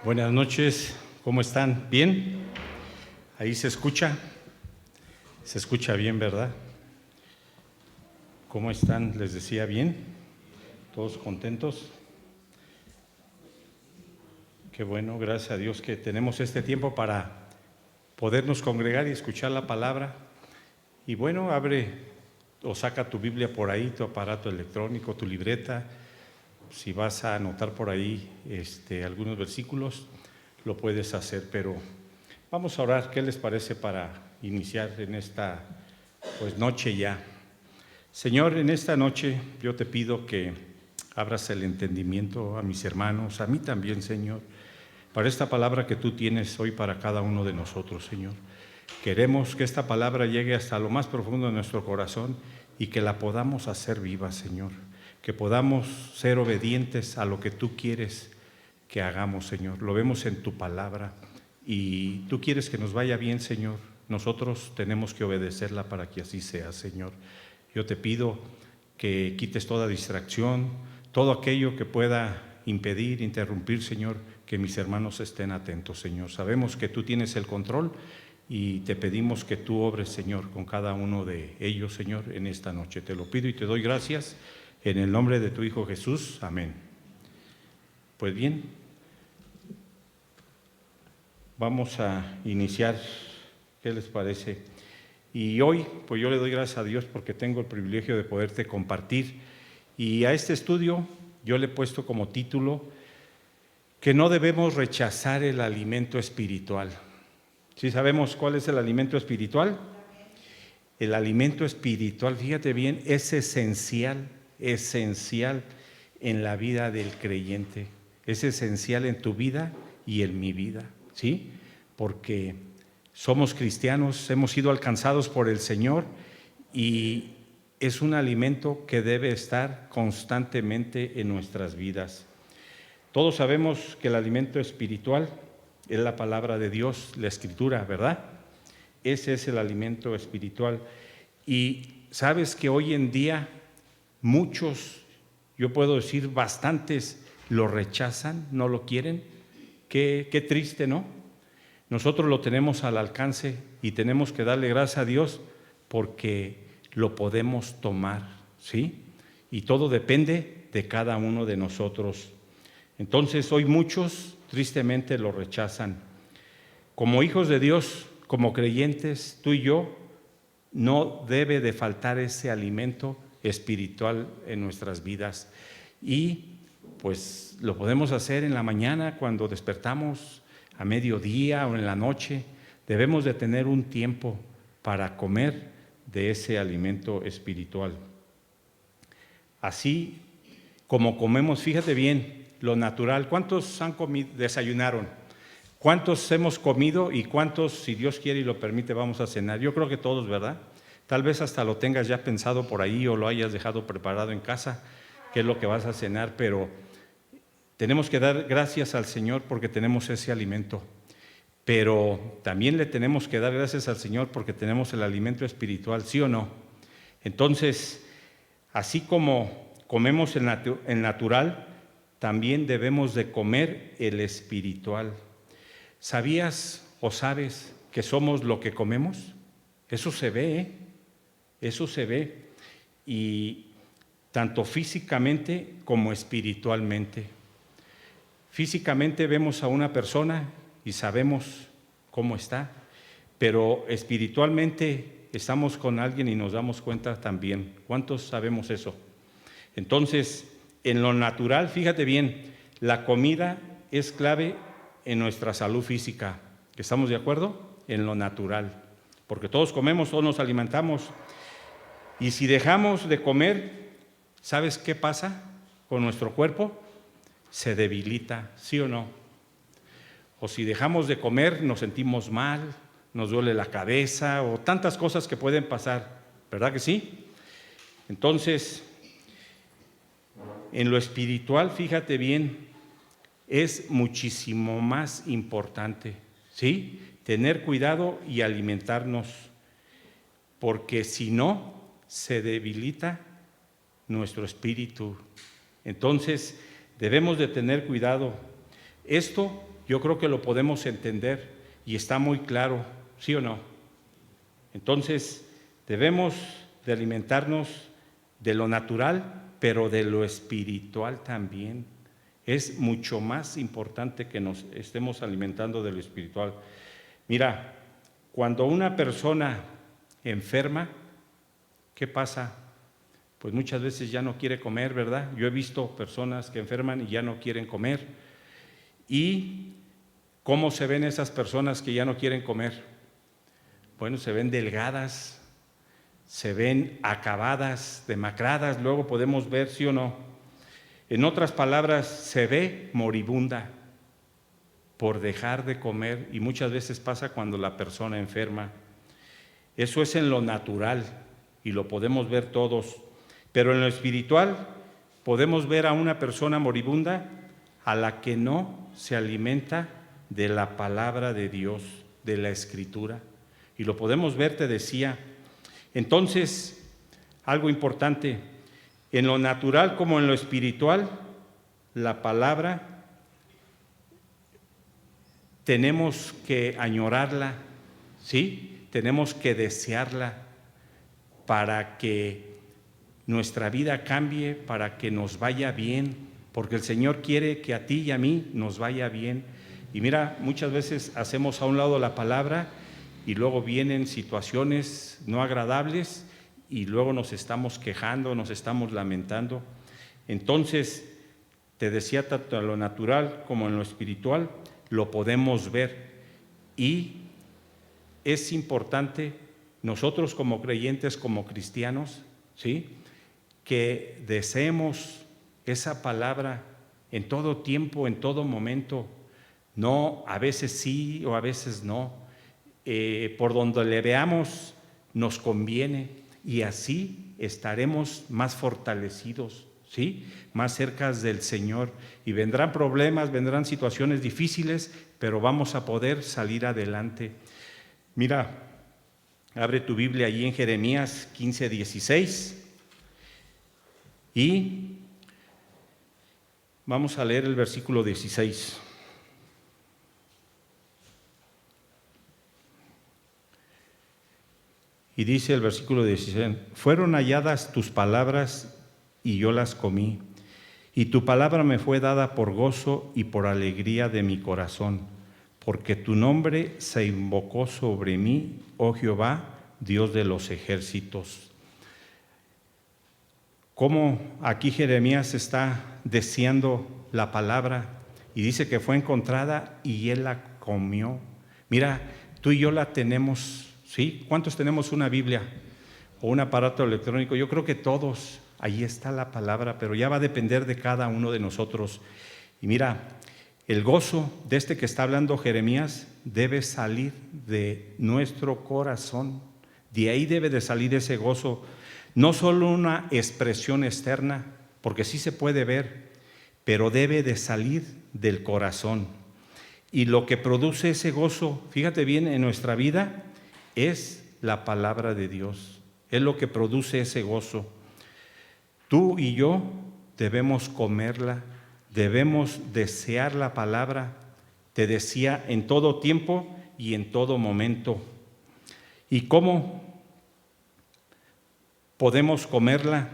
Buenas noches, ¿cómo están? ¿Bien? ¿Ahí se escucha? Se escucha bien, ¿verdad? ¿Cómo están? Les decía, ¿bien? ¿Todos contentos? Qué bueno, gracias a Dios que tenemos este tiempo para podernos congregar y escuchar la palabra. Y bueno, abre o saca tu Biblia por ahí, tu aparato electrónico, tu libreta. Si vas a anotar por ahí algunos versículos, lo puedes hacer, pero vamos a orar. ¿Qué les parece para iniciar en esta noche ya? Señor, en esta noche yo te pido que abras el entendimiento a mis hermanos, a mí también, Señor, para esta palabra que tú tienes hoy para cada uno de nosotros, Señor. Queremos que esta palabra llegue hasta lo más profundo de nuestro corazón y que la podamos hacer viva, Señor. Que podamos ser obedientes a lo que tú quieres que hagamos, Señor. Lo vemos en tu palabra y tú quieres que nos vaya bien, Señor. Nosotros tenemos que obedecerla para que así sea, Señor. Yo te pido que quites toda distracción, todo aquello que pueda impedir, interrumpir, Señor, que mis hermanos estén atentos, Señor. Sabemos que tú tienes el control y te pedimos que tú obres, Señor, con cada uno de ellos, Señor, en esta noche. Te lo pido y te doy gracias. En el nombre de tu Hijo Jesús, amén. Pues bien, vamos a iniciar, ¿qué les parece? Y hoy, pues yo le doy gracias a Dios porque tengo el privilegio de poderte compartir. Y a este estudio yo le he puesto como título que no debemos rechazar el alimento espiritual. ¿Sí sabemos cuál es el alimento espiritual? El alimento espiritual, fíjate bien, es esencial en la vida del creyente, es esencial en tu vida y en mi vida, ¿sí? Porque somos cristianos, hemos sido alcanzados por el Señor y es un alimento que debe estar constantemente en nuestras vidas. Todos sabemos que el alimento espiritual es la palabra de Dios, la Escritura, ¿verdad? Ese es el alimento espiritual. Y sabes que hoy en día muchos, yo puedo decir bastantes, lo rechazan, no lo quieren. Qué triste, ¿no? Nosotros lo tenemos al alcance y tenemos que darle gracias a Dios porque lo podemos tomar, ¿sí? Y todo depende de cada uno de nosotros. Entonces, hoy muchos tristemente lo rechazan. Como hijos de Dios, como creyentes, tú y yo, no debe de faltar ese alimento espiritual en nuestras vidas. Y pues lo podemos hacer en la mañana cuando despertamos, a mediodía o en la noche. Debemos de tener un tiempo para comer de ese alimento espiritual. Así como comemos, fíjate bien, lo natural. ¿Cuántos han comido, desayunaron? ¿Cuántos hemos comido y cuántos, si Dios quiere y lo permite, vamos a cenar? Yo creo que todos, ¿verdad? Tal vez hasta lo tengas ya pensado por ahí o lo hayas dejado preparado en casa, qué es lo que vas a cenar, pero tenemos que dar gracias al Señor porque tenemos ese alimento. Pero también le tenemos que dar gracias al Señor porque tenemos el alimento espiritual, ¿sí o no? Entonces, así como comemos el natural, también debemos de comer el espiritual. ¿Sabías o sabes que somos lo que comemos? Eso se ve, ¿eh? Eso se ve, y tanto físicamente como espiritualmente. Físicamente vemos a una persona y sabemos cómo está, pero espiritualmente estamos con alguien y nos damos cuenta también. ¿Cuántos sabemos eso? Entonces, en lo natural, fíjate bien, la comida es clave en nuestra salud física. ¿Estamos de acuerdo? En lo natural, porque todos comemos, todos nos alimentamos. Y si dejamos de comer, ¿sabes qué pasa con nuestro cuerpo? Se debilita, ¿sí o no? O si dejamos de comer, nos sentimos mal, nos duele la cabeza o tantas cosas que pueden pasar, ¿verdad que sí? Entonces, en lo espiritual, fíjate bien, es muchísimo más importante, ¿sí? Tener cuidado y alimentarnos, porque si no, se debilita nuestro espíritu. Entonces, debemos de tener cuidado. Esto Yo creo que lo podemos entender y está muy claro, ¿sí o no? Entonces, debemos de alimentarnos de lo natural, pero de lo espiritual también. Es mucho más importante que nos estemos alimentando de lo espiritual. Mira, cuando una persona enferma, ¿qué pasa? Pues muchas veces ya no quiere comer, ¿verdad? Yo he visto personas que enferman y ya no quieren comer. ¿Y cómo se ven esas personas que ya no quieren comer? Bueno, se ven delgadas, se ven acabadas, demacradas, luego podemos ver, sí o no. En otras palabras, se ve moribunda por dejar de comer, y muchas veces pasa cuando la persona enferma. Eso es en lo natural y lo podemos ver todos, pero en lo espiritual podemos ver a una persona moribunda a la que no se alimenta de la palabra de Dios, de la Escritura, y lo podemos ver, te decía. Entonces, algo importante, en lo natural como en lo espiritual, la palabra tenemos que añorarla, ¿sí? Tenemos que desearla para que nuestra vida cambie, para que nos vaya bien, porque el Señor quiere que a ti y a mí nos vaya bien. Y mira, muchas veces hacemos a un lado la palabra y luego vienen situaciones no agradables y luego nos estamos quejando, nos estamos lamentando. Entonces, te decía, tanto en lo natural como en lo espiritual, lo podemos ver. Y es importante, nosotros como creyentes, como cristianos, ¿sí?, que deseemos esa palabra en todo tiempo, en todo momento. No, a veces sí o a veces no. Por donde le veamos nos conviene, y así estaremos más fortalecidos, ¿sí?, más cerca del Señor. Y vendrán problemas, vendrán situaciones difíciles, pero vamos a poder salir adelante. Mira, abre tu Biblia allí en Jeremías 15:16 y vamos a leer el versículo 16. Y dice el versículo 16: fueron halladas tus palabras y yo las comí, y tu palabra me fue dada por gozo y por alegría de mi corazón, porque tu nombre se invocó sobre mí, oh Jehová, Dios de los ejércitos. Cómo aquí Jeremías está deseando la palabra y dice que fue encontrada y él la comió. Mira, tú y yo la tenemos, ¿sí? ¿Cuántos tenemos una Biblia o un aparato electrónico? Yo creo que todos. Ahí está la palabra, pero ya va a depender de cada uno de nosotros. Y mira, el gozo de este que está hablando Jeremías debe salir de nuestro corazón. De ahí debe de salir ese gozo. No solo una expresión externa, porque sí se puede ver, pero debe de salir del corazón. Y lo que produce ese gozo, fíjate bien, en nuestra vida, es la palabra de Dios. Es lo que produce ese gozo. Tú y yo debemos comerla, debemos desear la palabra, te decía, en todo tiempo y en todo momento. ¿Y cómo podemos comerla?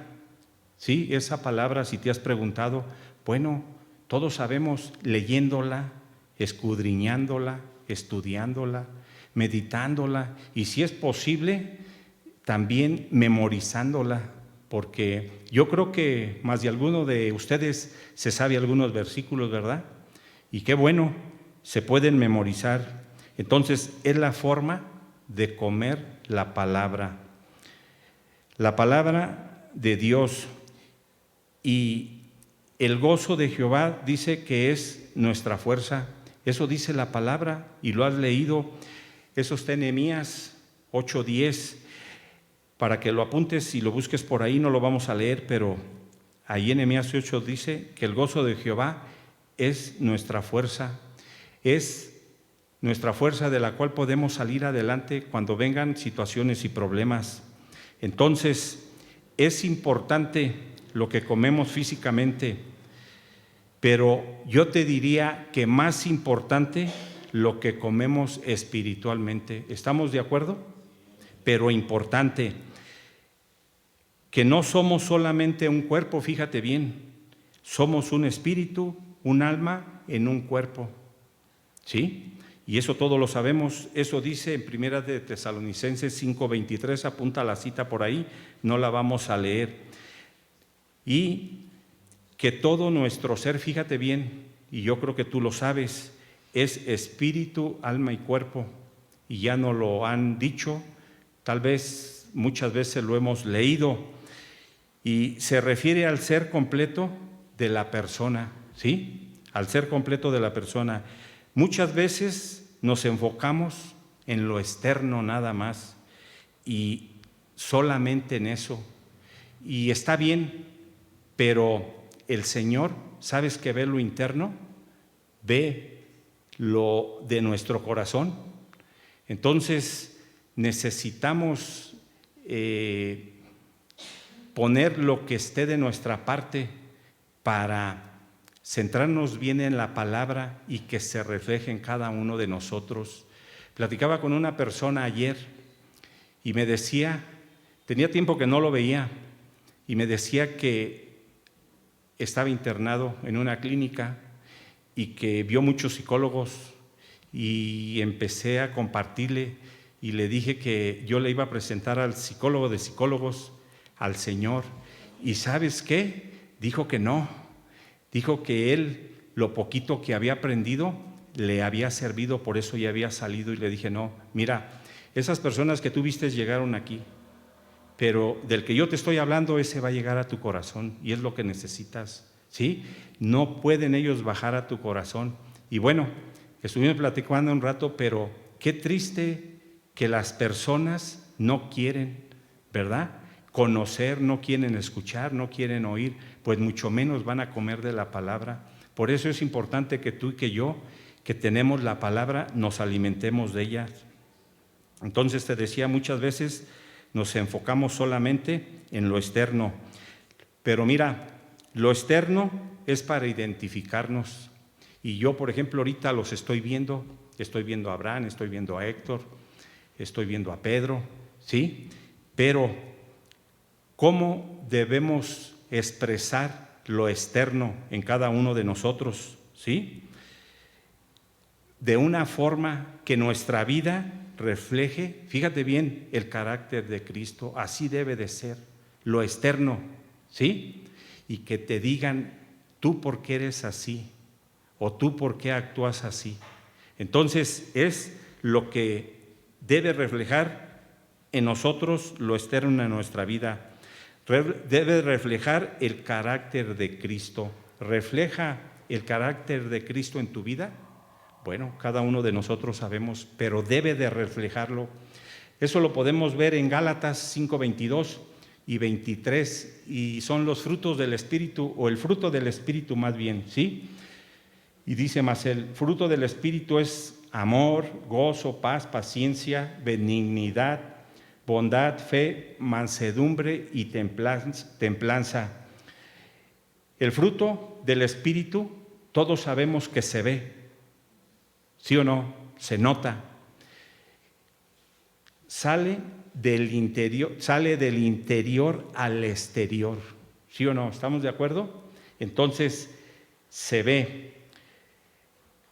Sí, esa palabra, si te has preguntado, bueno, todos sabemos, leyéndola, escudriñándola, estudiándola, meditándola, y si es posible, también memorizándola, porque yo creo que más de alguno de ustedes se sabe algunos versículos, ¿verdad? Y qué bueno, se pueden memorizar. Entonces, es la forma de comer la palabra de Dios. Y el gozo de Jehová dice que es nuestra fuerza. Eso dice la palabra y lo has leído. Eso está en Nehemías 8:10. Para que lo apuntes y lo busques por ahí, no lo vamos a leer, pero ahí en Nehemías 8 dice que el gozo de Jehová es nuestra fuerza. Es nuestra fuerza de la cual podemos salir adelante cuando vengan situaciones y problemas. Entonces, es importante lo que comemos físicamente. pero yo te diría que más importante lo que comemos espiritualmente. ¿Estamos de acuerdo? Pero importante, que no somos solamente un cuerpo, fíjate bien, somos un espíritu, un alma en un cuerpo, ¿sí? Y eso todos lo sabemos, eso dice en Primera de Tesalonicenses 5:23, apunta la cita por ahí, no la vamos a leer. Y que todo nuestro ser, fíjate bien, y yo creo que tú lo sabes, es espíritu, alma y cuerpo, y ya nos lo han dicho, tal vez muchas veces lo hemos leído, y se refiere al ser completo de la persona, ¿sí? Al ser completo de la persona. Muchas veces nos enfocamos en lo externo nada más y solamente en eso. Y está bien, pero el Señor, ¿sabes que ve lo interno? Ve lo de nuestro corazón. Entonces necesitamos poner lo que esté de nuestra parte para centrarnos bien en la palabra y que se refleje en cada uno de nosotros. Platicaba con una persona ayer y me decía, tenía tiempo que no lo veía, y me decía que estaba internado en una clínica y que vio muchos psicólogos, y empecé a compartirle y le dije que yo le iba a presentar al psicólogo de psicólogos, al Señor. ¿Y sabes qué? Dijo que no. Dijo que él, lo poquito que había aprendido, le había servido, por eso ya había salido. Y le dije, no, mira, esas personas que tú viste llegaron aquí, pero del que yo te estoy hablando, ese va a llegar a tu corazón y es lo que necesitas, ¿sí? No pueden ellos bajar a tu corazón. Y bueno, estuvimos platicando un rato, pero qué triste que las personas no quieren, ¿verdad?, conocer, no quieren escuchar, no quieren oír, pues mucho menos van a comer de la palabra. Por eso es importante que tú y que yo, que tenemos la palabra, nos alimentemos de ella. Entonces te decía, muchas veces nos enfocamos solamente en lo externo, pero mira, lo externo es para identificarnos. Y yo, por ejemplo, ahorita los estoy viendo a Abraham, estoy viendo a Héctor, estoy viendo a Pedro, ¿sí? Pero ¿cómo debemos expresar lo externo en cada uno de nosotros? ¿Sí? De una forma que nuestra vida refleje, fíjate bien, el carácter de Cristo. Así debe de ser, lo externo, ¿sí? Y que te digan, tú por qué eres así, o tú por qué actúas así. Entonces es lo que debe reflejar en nosotros lo externo en nuestra vida. Debe reflejar el carácter de Cristo. ¿Refleja el carácter de Cristo en tu vida? Bueno, cada uno de nosotros sabemos, pero debe de reflejarlo. Eso lo podemos ver en Gálatas 5:22 y 23, y son los frutos del Espíritu, o el fruto del Espíritu más bien, ¿sí? Y dice más, el fruto del Espíritu es amor, gozo, paz, paciencia, benignidad, bondad, fe, mansedumbre y templanza. El fruto del Espíritu, todos sabemos que se ve, ¿sí o no? Se nota. Sale del interior al exterior, ¿sí o no? ¿Estamos de acuerdo? Entonces, se ve.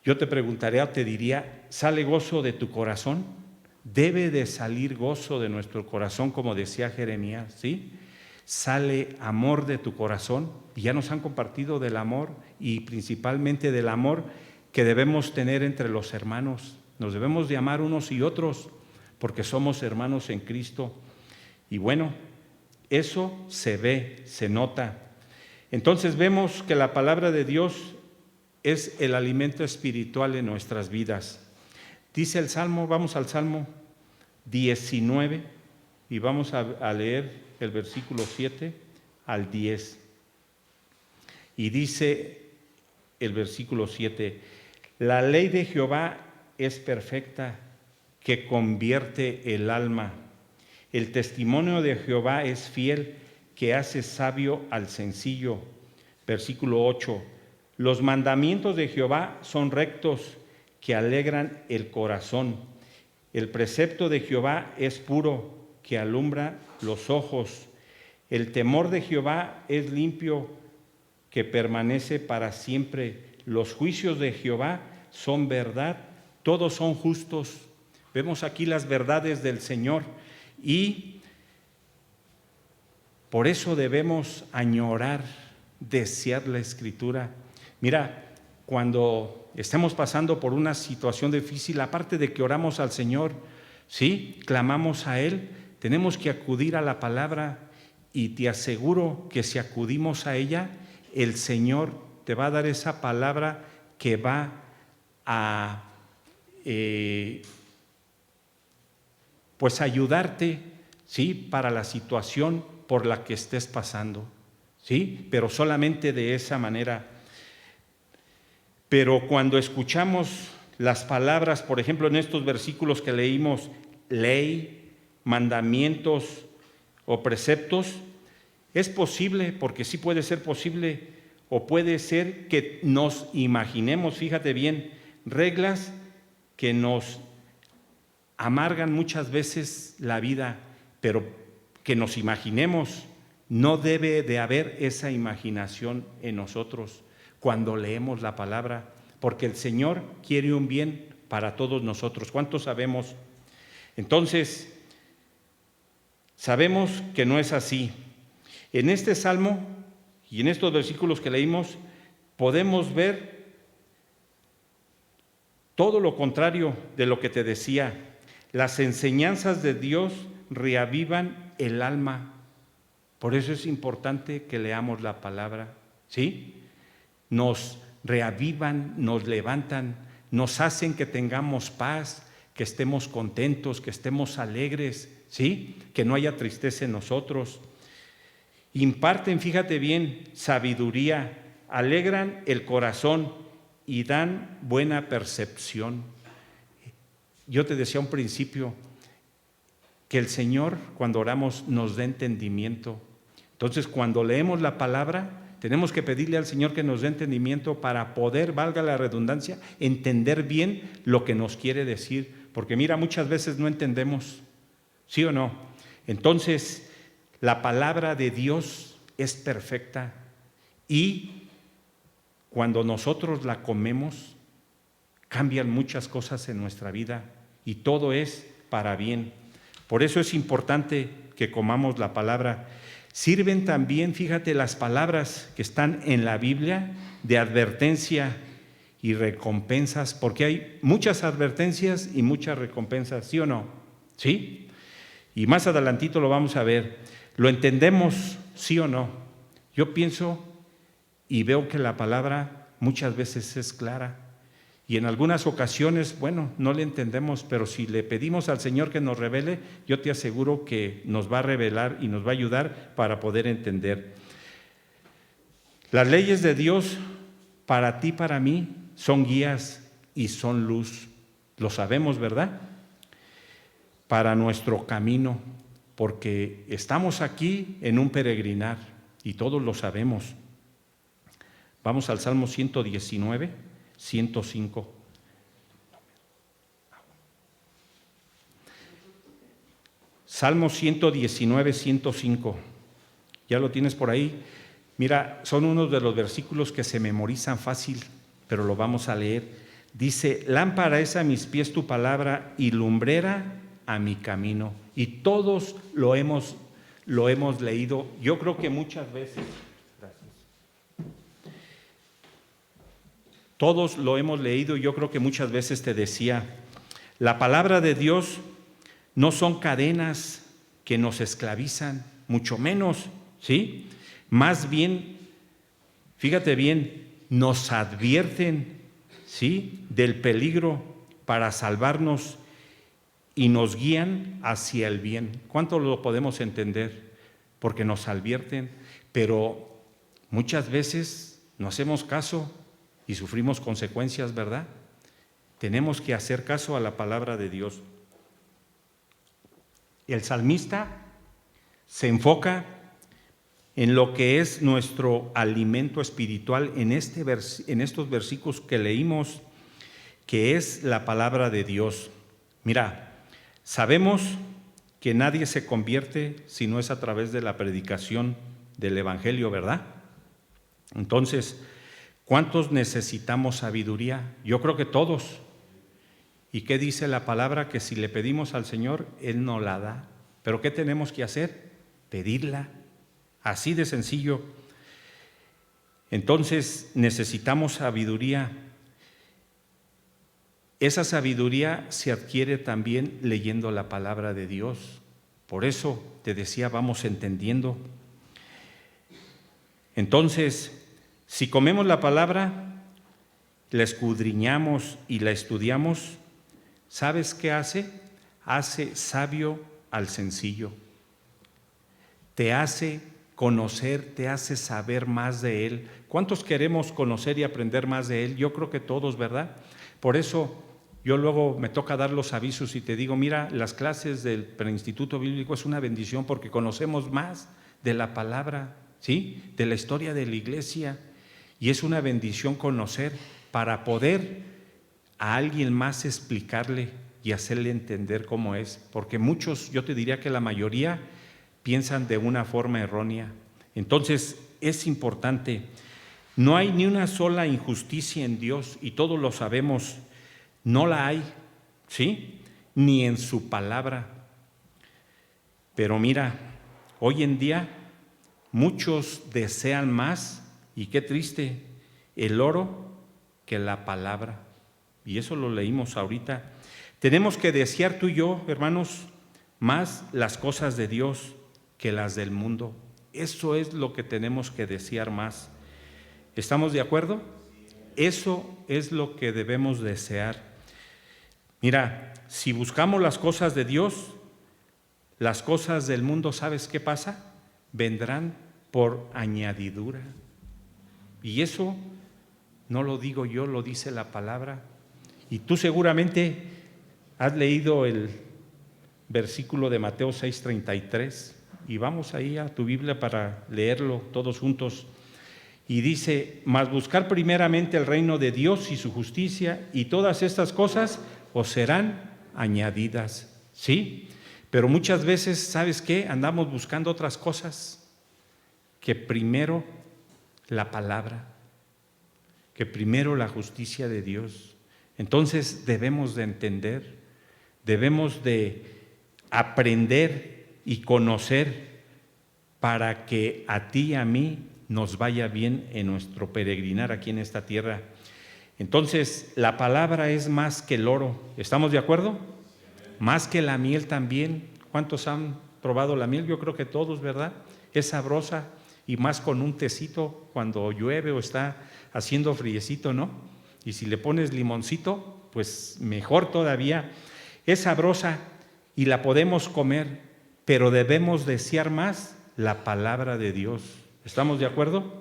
Yo te preguntaría o te diría, ¿sale gozo de tu corazón? Debe de salir gozo de nuestro corazón, como decía Jeremías, ¿sí? Sale amor de tu corazón, y ya nos han compartido del amor, y principalmente del amor que debemos tener entre los hermanos. Nos debemos de amar unos y otros, porque somos hermanos en Cristo. Y bueno, eso se ve, se nota. Entonces vemos que la palabra de Dios es el alimento espiritual en nuestras vidas. Dice el Salmo, vamos al Salmo 19 y vamos a leer el versículo 7 al 10. Y dice el versículo 7, la ley de Jehová es perfecta, que convierte el alma. El testimonio de Jehová es fiel, que hace sabio al sencillo. Versículo 8, Los mandamientos de Jehová son rectos, que alegran el corazón. El precepto de Jehová es puro, que alumbra los ojos. El temor de Jehová es limpio, que permanece para siempre. Los juicios de Jehová son verdad, todos son justos. Vemos aquí las verdades del Señor y por eso debemos añorar, desear la Escritura. Mira, cuando estemos pasando por una situación difícil, aparte de que oramos al Señor, ¿sí? Clamamos a Él, tenemos que acudir a la palabra y te aseguro que si acudimos a ella, el Señor te va a dar esa palabra que va a pues ayudarte, ¿sí? Para la situación por la que estés pasando, ¿sí? Pero solamente de esa manera. Pero cuando escuchamos las palabras, por ejemplo, en estos versículos que leímos, ley, mandamientos o preceptos, es posible, porque sí puede ser posible, o puede ser que nos imaginemos, fíjate bien, reglas que nos amargan muchas veces la vida, pero que nos imaginemos. No debe de haber esa imaginación en nosotros cuando leemos la palabra, porque el Señor quiere un bien para todos nosotros. ¿Cuántos sabemos? Entonces, sabemos que no es así. En este salmo y en estos versículos que leímos, podemos ver todo lo contrario de lo que te decía. Las enseñanzas de Dios reavivan el alma. Por eso es importante que leamos la palabra, ¿sí? Nos reavivan, nos levantan, nos hacen que tengamos paz, que estemos contentos, que estemos alegres, ¿sí? Que no haya tristeza en nosotros. Imparten, fíjate bien, sabiduría, alegran el corazón y dan buena percepción. Yo te decía a un principio que el Señor, cuando oramos, nos dé entendimiento. Entonces, cuando leemos la palabra, tenemos que pedirle al Señor que nos dé entendimiento para poder, valga la redundancia, entender bien lo que nos quiere decir. Porque mira, muchas veces no entendemos, ¿sí o no? Entonces, la palabra de Dios es perfecta y cuando nosotros la comemos, cambian muchas cosas en nuestra vida y todo es para bien. Por eso es importante que comamos la palabra. Sirven también, fíjate, las palabras que están en la Biblia de advertencia y recompensas, porque hay muchas advertencias y muchas recompensas, ¿sí o no? ¿Sí? Y más adelantito lo vamos a ver. ¿Lo entendemos, sí o no? Yo pienso y veo que la palabra muchas veces es clara y en algunas ocasiones, bueno, no le entendemos, pero si le pedimos al Señor que nos revele, yo te aseguro que nos va a revelar y nos va a ayudar para poder entender. Las leyes de Dios para ti, para mí, son guías y son luz. Lo sabemos, ¿verdad? Para nuestro camino, porque estamos aquí en un peregrinar y todos lo sabemos. Vamos al Salmo 119, 105. Salmo 119, 105. ¿Ya lo tienes por ahí? Mira, son unos de los versículos que se memorizan fácil, pero lo vamos a leer. Dice, lámpara es a mis pies tu palabra y lumbrera a mi camino. Y todos lo hemos leído. Yo creo que muchas veces, todos lo hemos leído y yo creo que muchas veces te decía, la palabra de Dios no son cadenas que nos esclavizan, mucho menos, ¿sí? Más bien, fíjate bien, nos advierten, ¿sí? Del peligro para salvarnos y nos guían hacia el bien. ¿Cuánto lo podemos entender? Porque nos advierten, pero muchas veces no hacemos caso y sufrimos consecuencias, ¿verdad? Tenemos que hacer caso a la palabra de Dios. El salmista se enfoca en lo que es nuestro alimento espiritual en estos versículos que leímos, que es la palabra de Dios. Mira, sabemos que nadie se convierte si no es a través de la predicación del Evangelio, ¿verdad? Entonces, ¿cuántos necesitamos sabiduría? Yo creo que todos. ¿Y qué dice la palabra? Que si le pedimos al Señor, Él nos la da. ¿Pero qué tenemos que hacer? Pedirla. Así de sencillo. Entonces, necesitamos sabiduría. Esa sabiduría se adquiere también leyendo la palabra de Dios. Por eso te decía, vamos entendiendo. Entonces, si comemos la palabra, la escudriñamos y la estudiamos, ¿sabes qué hace? Hace sabio al sencillo. Te hace conocer, te hace saber más de Él. ¿Cuántos queremos conocer y aprender más de Él? Yo creo que todos, ¿verdad? Por eso yo luego me toca dar los avisos y te digo, mira, las clases del preinstituto bíblico es una bendición porque conocemos más de la palabra, ¿sí? De la historia de la iglesia. Y es una bendición conocer para poder a alguien más explicarle y hacerle entender cómo es. Porque muchos, yo te diría que la mayoría, piensan de una forma errónea. Entonces, es importante. No hay ni una sola injusticia en Dios, y todos lo sabemos. No la hay, ¿sí? Ni en su palabra. Pero mira, hoy en día muchos desean más, y qué triste, el oro que la palabra. Y eso lo leímos ahorita. Tenemos que desear tú y yo, hermanos, más las cosas de Dios que las del mundo. Eso es lo que tenemos que desear más. ¿Estamos de acuerdo? Eso es lo que debemos desear. Mira, si buscamos las cosas de Dios, las cosas del mundo, ¿sabes qué pasa? Vendrán por añadidura. Y eso no lo digo yo, lo dice la palabra. Y tú seguramente has leído el versículo de Mateo 6:33. Y vamos ahí a tu Biblia para leerlo todos juntos. Y dice, mas buscar primeramente el reino de Dios y su justicia, y todas estas cosas os serán añadidas. ¿Sí? Pero muchas veces, ¿sabes qué? Andamos buscando otras cosas que primero la palabra, que primero la justicia de Dios. Entonces debemos de entender, debemos de aprender y conocer para que a ti y a mí nos vaya bien en nuestro peregrinar aquí en esta tierra. Entonces, la palabra es más que el oro. ¿Estamos de acuerdo? Más que la miel también. ¿Cuántos han probado la miel? Yo creo que todos, ¿verdad? Es sabrosa, y más con un tecito cuando llueve o está haciendo friecito, ¿no? Y si le pones limoncito, pues mejor todavía. Es sabrosa y la podemos comer, pero debemos desear más la palabra de Dios. ¿Estamos de acuerdo?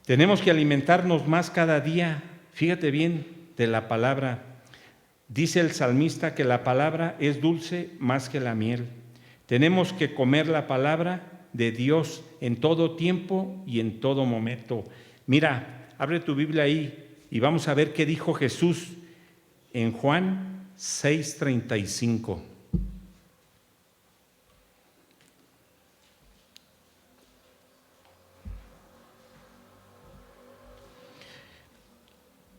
Tenemos que alimentarnos más cada día, fíjate bien, de la palabra. Dice el salmista que la palabra es dulce más que la miel. Tenemos que comer la palabra de Dios en todo tiempo y en todo momento. Mira, abre tu Biblia ahí y vamos a ver qué dijo Jesús en Juan 6:35.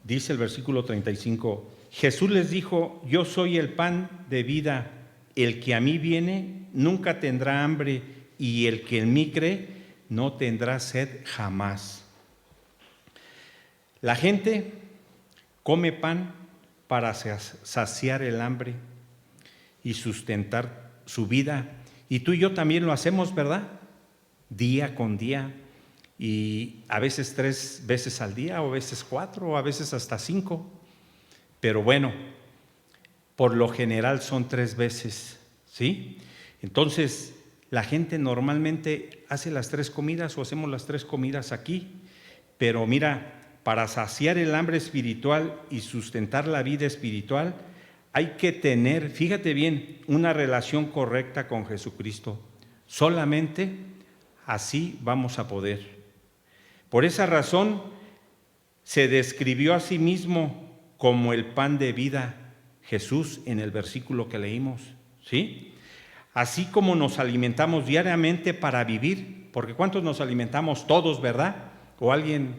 Dice el versículo 35, Jesús les dijo, yo soy el pan de vida, el que a mí viene nunca tendrá hambre, y el que en mí cree no tendrá sed jamás. La gente come pan para saciar el hambre y sustentar su vida, y tú y yo también lo hacemos, ¿verdad? Día con día. Y a veces 3 veces al día, o a veces 4, o a veces hasta 5. Pero bueno, por lo general son 3 veces, ¿sí? Entonces, la gente normalmente hace las 3 comidas o hacemos las 3 comidas aquí. Pero mira, para saciar el hambre espiritual y sustentar la vida espiritual, hay que tener, fíjate bien, una relación correcta con Jesucristo. Solamente así vamos a poder. Por esa razón se describió a sí mismo como el pan de vida, Jesús, en el versículo que leímos, ¿sí? Así como nos alimentamos diariamente para vivir, porque ¿cuántos nos alimentamos? Todos, ¿verdad? O alguien,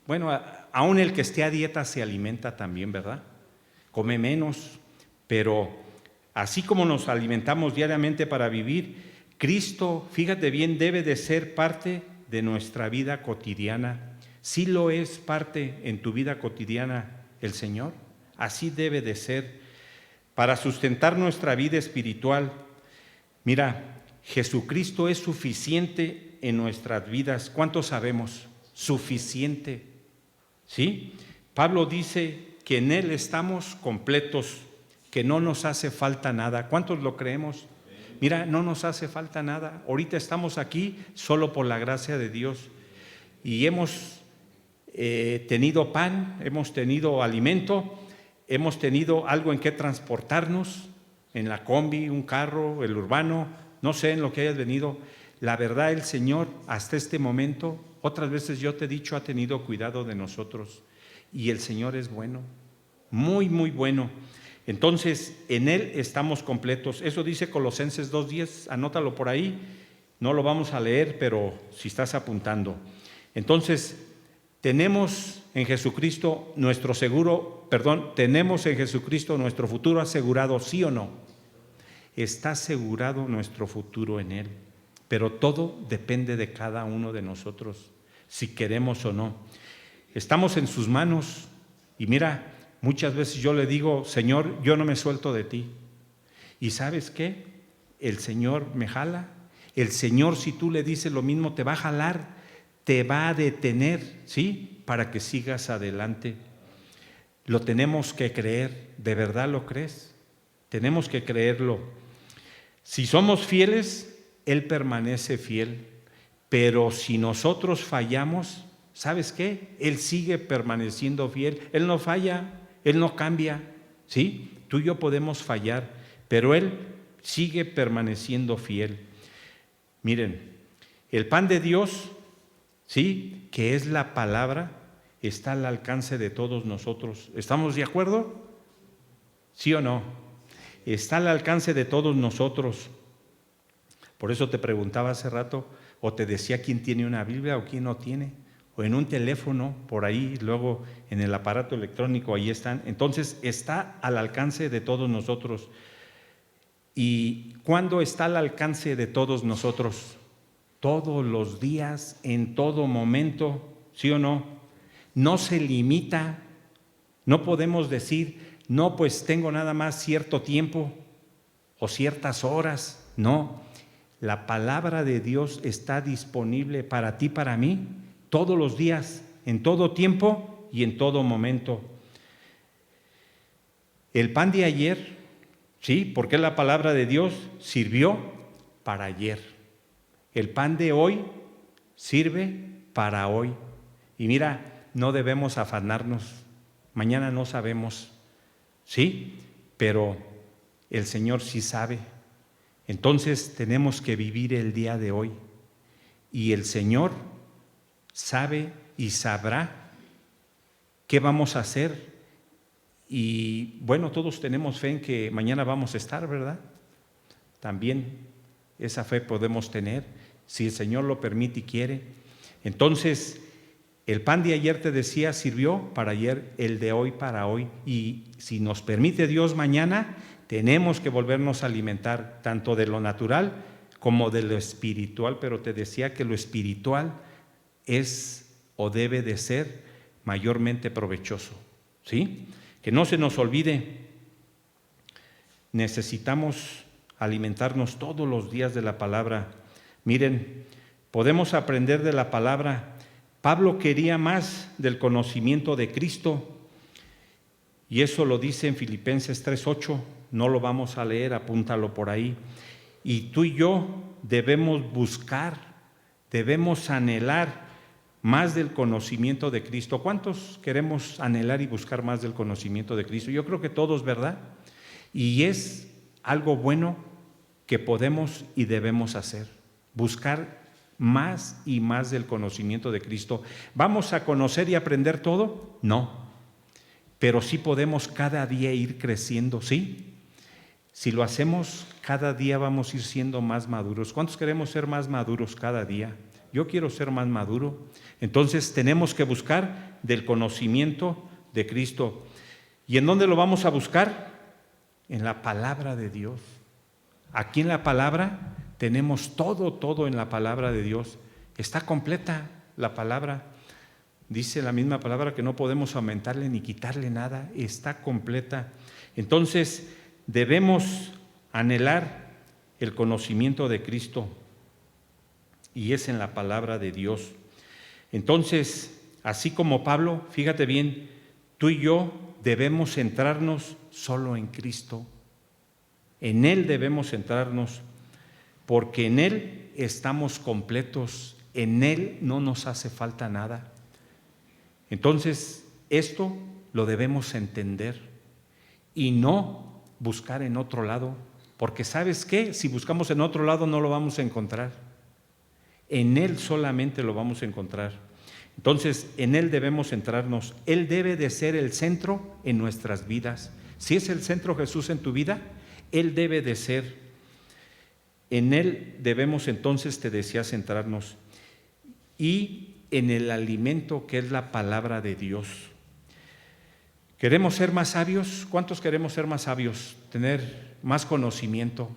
bueno, aún el que esté a dieta se alimenta también, ¿verdad? Come menos, pero así como nos alimentamos diariamente para vivir, Cristo, fíjate bien, debe de ser parte de nuestra vida cotidiana. Sí lo es parte en tu vida cotidiana el Señor, así debe de ser, para sustentar nuestra vida espiritual. Mira, Jesucristo es suficiente en nuestras vidas. ¿Cuántos sabemos? Suficiente, ¿sí? Pablo dice que en Él estamos completos, que no nos hace falta nada. ¿Cuántos lo creemos? Mira, no nos hace falta nada. Ahorita estamos aquí solo por la gracia de Dios y hemos tenido pan, hemos tenido alimento, hemos tenido algo en que transportarnos, en la combi, un carro, el urbano, no sé en lo que hayas venido. La verdad, el Señor hasta este momento, otras veces yo te he dicho, ha tenido cuidado de nosotros y el Señor es bueno, muy, muy bueno. Entonces, en Él estamos completos. Eso dice Colosenses 2:10, anótalo por ahí, no lo vamos a leer, pero si estás apuntando. Entonces, tenemos en Jesucristo nuestro tenemos en Jesucristo nuestro futuro asegurado, ¿sí o no? Está asegurado nuestro futuro en Él, pero todo depende de cada uno de nosotros, si queremos o no. Estamos en sus manos y mira, muchas veces yo le digo, Señor, yo no me suelto de ti. ¿Y sabes qué? El Señor me jala. El Señor, si tú le dices lo mismo, te va a jalar, te va a detener, ¿sí? Para que sigas adelante. Lo tenemos que creer. ¿De verdad lo crees? Tenemos que creerlo. Si somos fieles, Él permanece fiel. Pero si nosotros fallamos, ¿sabes qué? Él sigue permaneciendo fiel. Él no falla, Él no cambia, ¿sí? Tú y yo podemos fallar, pero Él sigue permaneciendo fiel. Miren, el pan de Dios, ¿sí? Que es la palabra, está al alcance de todos nosotros. ¿Estamos de acuerdo? ¿Sí o no? Está al alcance de todos nosotros. Por eso te preguntaba hace rato, o te decía quién tiene una Biblia o quién no tiene, o en un teléfono, por ahí, luego en el aparato electrónico, ahí están. Entonces, está al alcance de todos nosotros. ¿Y cuándo está al alcance de todos nosotros? Todos los días, en todo momento, ¿sí o no? No se limita, no podemos decir, no, pues tengo nada más cierto tiempo o ciertas horas, no. La palabra de Dios está disponible para ti, para mí, todos los días, en todo tiempo y en todo momento. El pan de ayer, sí, porque la palabra de Dios sirvió para ayer. El pan de hoy sirve para hoy. Y mira, no debemos afanarnos. Mañana no sabemos, sí, pero el Señor sí sabe. Entonces tenemos que vivir el día de hoy. Y el Señor sabe y sabrá qué vamos a hacer. Y bueno, todos tenemos fe en que mañana vamos a estar, ¿verdad? También esa fe podemos tener, si el Señor lo permite y quiere. Entonces, el pan de ayer, te decía, sirvió para ayer, el de hoy para hoy. Y si nos permite Dios, mañana tenemos que volvernos a alimentar tanto de lo natural como de lo espiritual. Pero te decía que lo espiritual es o debe de ser mayormente provechoso, ¿sí? Que no se nos olvide, necesitamos alimentarnos todos los días de la palabra. Miren, podemos aprender de la palabra. Pablo quería más del conocimiento de Cristo y eso lo dice en Filipenses 3:8. No lo vamos a leer, apúntalo por ahí. Y tú y yo debemos buscar, debemos anhelar más del conocimiento de Cristo. ¿Cuántos queremos anhelar y buscar más del conocimiento de Cristo? Yo creo que todos, ¿verdad? Y es algo bueno que podemos y debemos hacer. Buscar más y más del conocimiento de Cristo. ¿Vamos a conocer y aprender todo? No, pero sí podemos cada día ir creciendo, ¿sí? Si lo hacemos, cada día vamos a ir siendo más maduros. ¿Cuántos queremos ser más maduros cada día? Yo quiero ser más maduro. Entonces tenemos que buscar del conocimiento de Cristo. ¿Y en dónde lo vamos a buscar? En la palabra de Dios. Aquí en la palabra tenemos todo en la palabra de Dios. Está completa la palabra. Dice la misma palabra que no podemos aumentarle ni quitarle nada. Está completa. Entonces debemos anhelar el conocimiento de Cristo, y es en la palabra de Dios. Entonces, así como Pablo, fíjate bien, tú y yo debemos centrarnos solo en Cristo. En Él debemos centrarnos, porque en Él estamos completos, en Él no nos hace falta nada. Entonces, esto lo debemos entender y no buscar en otro lado, porque ¿sabes qué? Si buscamos en otro lado no lo vamos a encontrar. En Él solamente lo vamos a encontrar. Entonces, en Él debemos centrarnos. Él debe de ser el centro en nuestras vidas. Si es el centro Jesús en tu vida, Él debe de ser. En Él debemos entonces, te decía, centrarnos. Y en el alimento que es la palabra de Dios. ¿Queremos ser más sabios? ¿Cuántos queremos ser más sabios? Tener más conocimiento.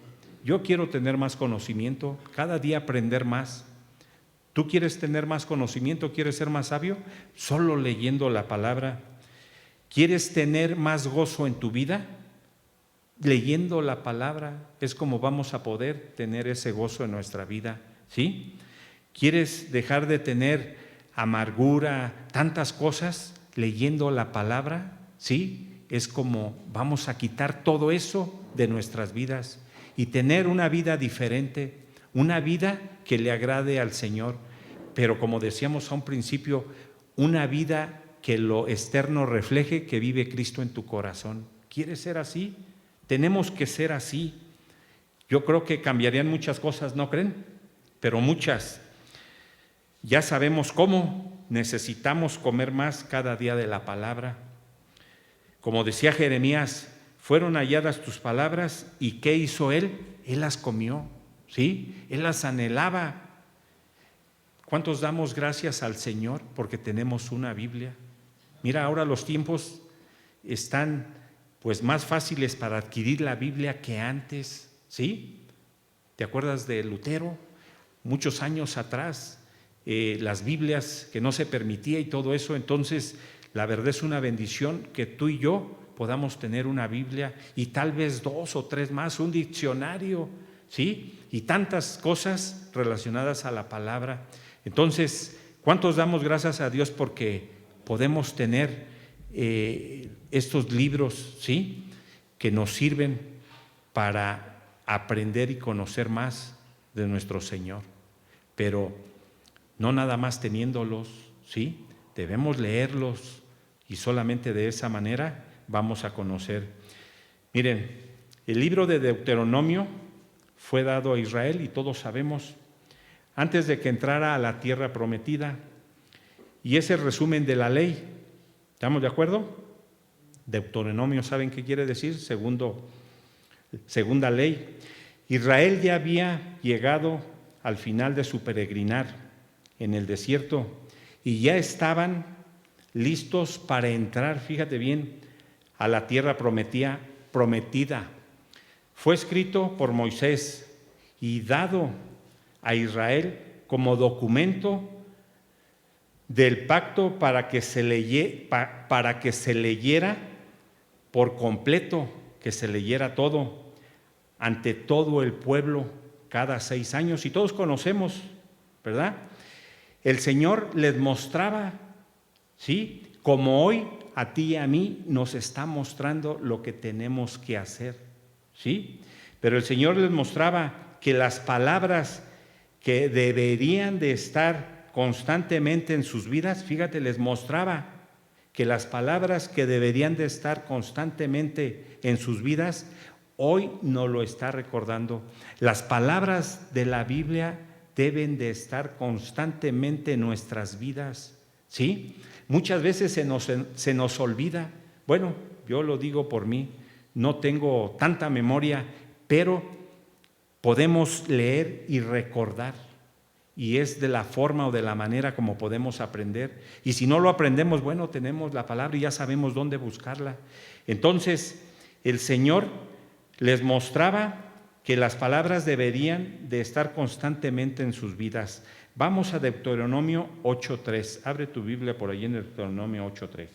Yo quiero tener más conocimiento, cada día aprender más. ¿Tú quieres tener más conocimiento? ¿Quieres ser más sabio? Solo leyendo la palabra. ¿Quieres tener más gozo en tu vida? Leyendo la palabra es como vamos a poder tener ese gozo en nuestra vida, ¿sí? ¿Quieres dejar de tener amargura, tantas cosas? Leyendo la palabra, ¿sí? Es como vamos a quitar todo eso de nuestras vidas y tener una vida diferente, una vida que le agrade al Señor, pero como decíamos a un principio, una vida que lo externo refleje que vive Cristo en tu corazón. ¿Quieres ser así? Tenemos que ser así. Yo creo que cambiarían muchas cosas, ¿no creen? Pero muchas. Ya sabemos cómo. Necesitamos comer más cada día de la palabra. Como decía Jeremías, fueron halladas tus palabras, ¿y qué hizo él? Él las comió, ¿sí? Él las anhelaba. ¿Cuántos damos gracias al Señor porque tenemos una Biblia? Mira, ahora los tiempos están pues más fáciles para adquirir la Biblia que antes, ¿sí? ¿Te acuerdas de Lutero? Muchos años atrás, las Biblias que no se permitía y todo eso. Entonces, la verdad es una bendición que tú y yo podamos tener una Biblia y tal vez 2 o 3 más, un diccionario, ¿sí? Y tantas cosas relacionadas a la palabra. Entonces, ¿cuántos damos gracias a Dios porque podemos tener estos libros, ¿sí? Que nos sirven para aprender y conocer más de nuestro Señor? Pero no nada más teniéndolos, ¿sí? Debemos leerlos y solamente de esa manera vamos a conocer. Miren, el libro de Deuteronomio fue dado a Israel y todos sabemos, antes de que entrara a la tierra prometida, y es el resumen de la ley. ¿Estamos de acuerdo? Deuteronomio, ¿saben qué quiere decir? Segunda ley. Israel ya había llegado al final de su peregrinar en el desierto y ya estaban listos para entrar, fíjate bien, a la tierra prometida. Fue escrito por Moisés y dado a Israel como documento del pacto para que se leyera por completo, que se leyera todo, ante todo el pueblo cada 6 años. Y todos conocemos, ¿verdad? El Señor les mostraba, ¿sí? Como hoy a ti y a mí nos está mostrando lo que tenemos que hacer, ¿sí? Pero el Señor les mostraba que las palabras que deberían de estar constantemente en sus vidas, fíjate, les mostraba que las palabras que deberían de estar constantemente en sus vidas, hoy nos lo está recordando. Las palabras de la Biblia deben de estar constantemente en nuestras vidas, ¿sí? Muchas veces se nos olvida. Bueno, yo lo digo por mí, no tengo tanta memoria, pero podemos leer y recordar. Y es de la forma o de la manera como podemos aprender. Y si no lo aprendemos, bueno, tenemos la palabra y ya sabemos dónde buscarla. Entonces, el Señor les mostraba que las palabras deberían de estar constantemente en sus vidas. Vamos a Deuteronomio 8:3. Abre tu Biblia por ahí en Deuteronomio 8:3.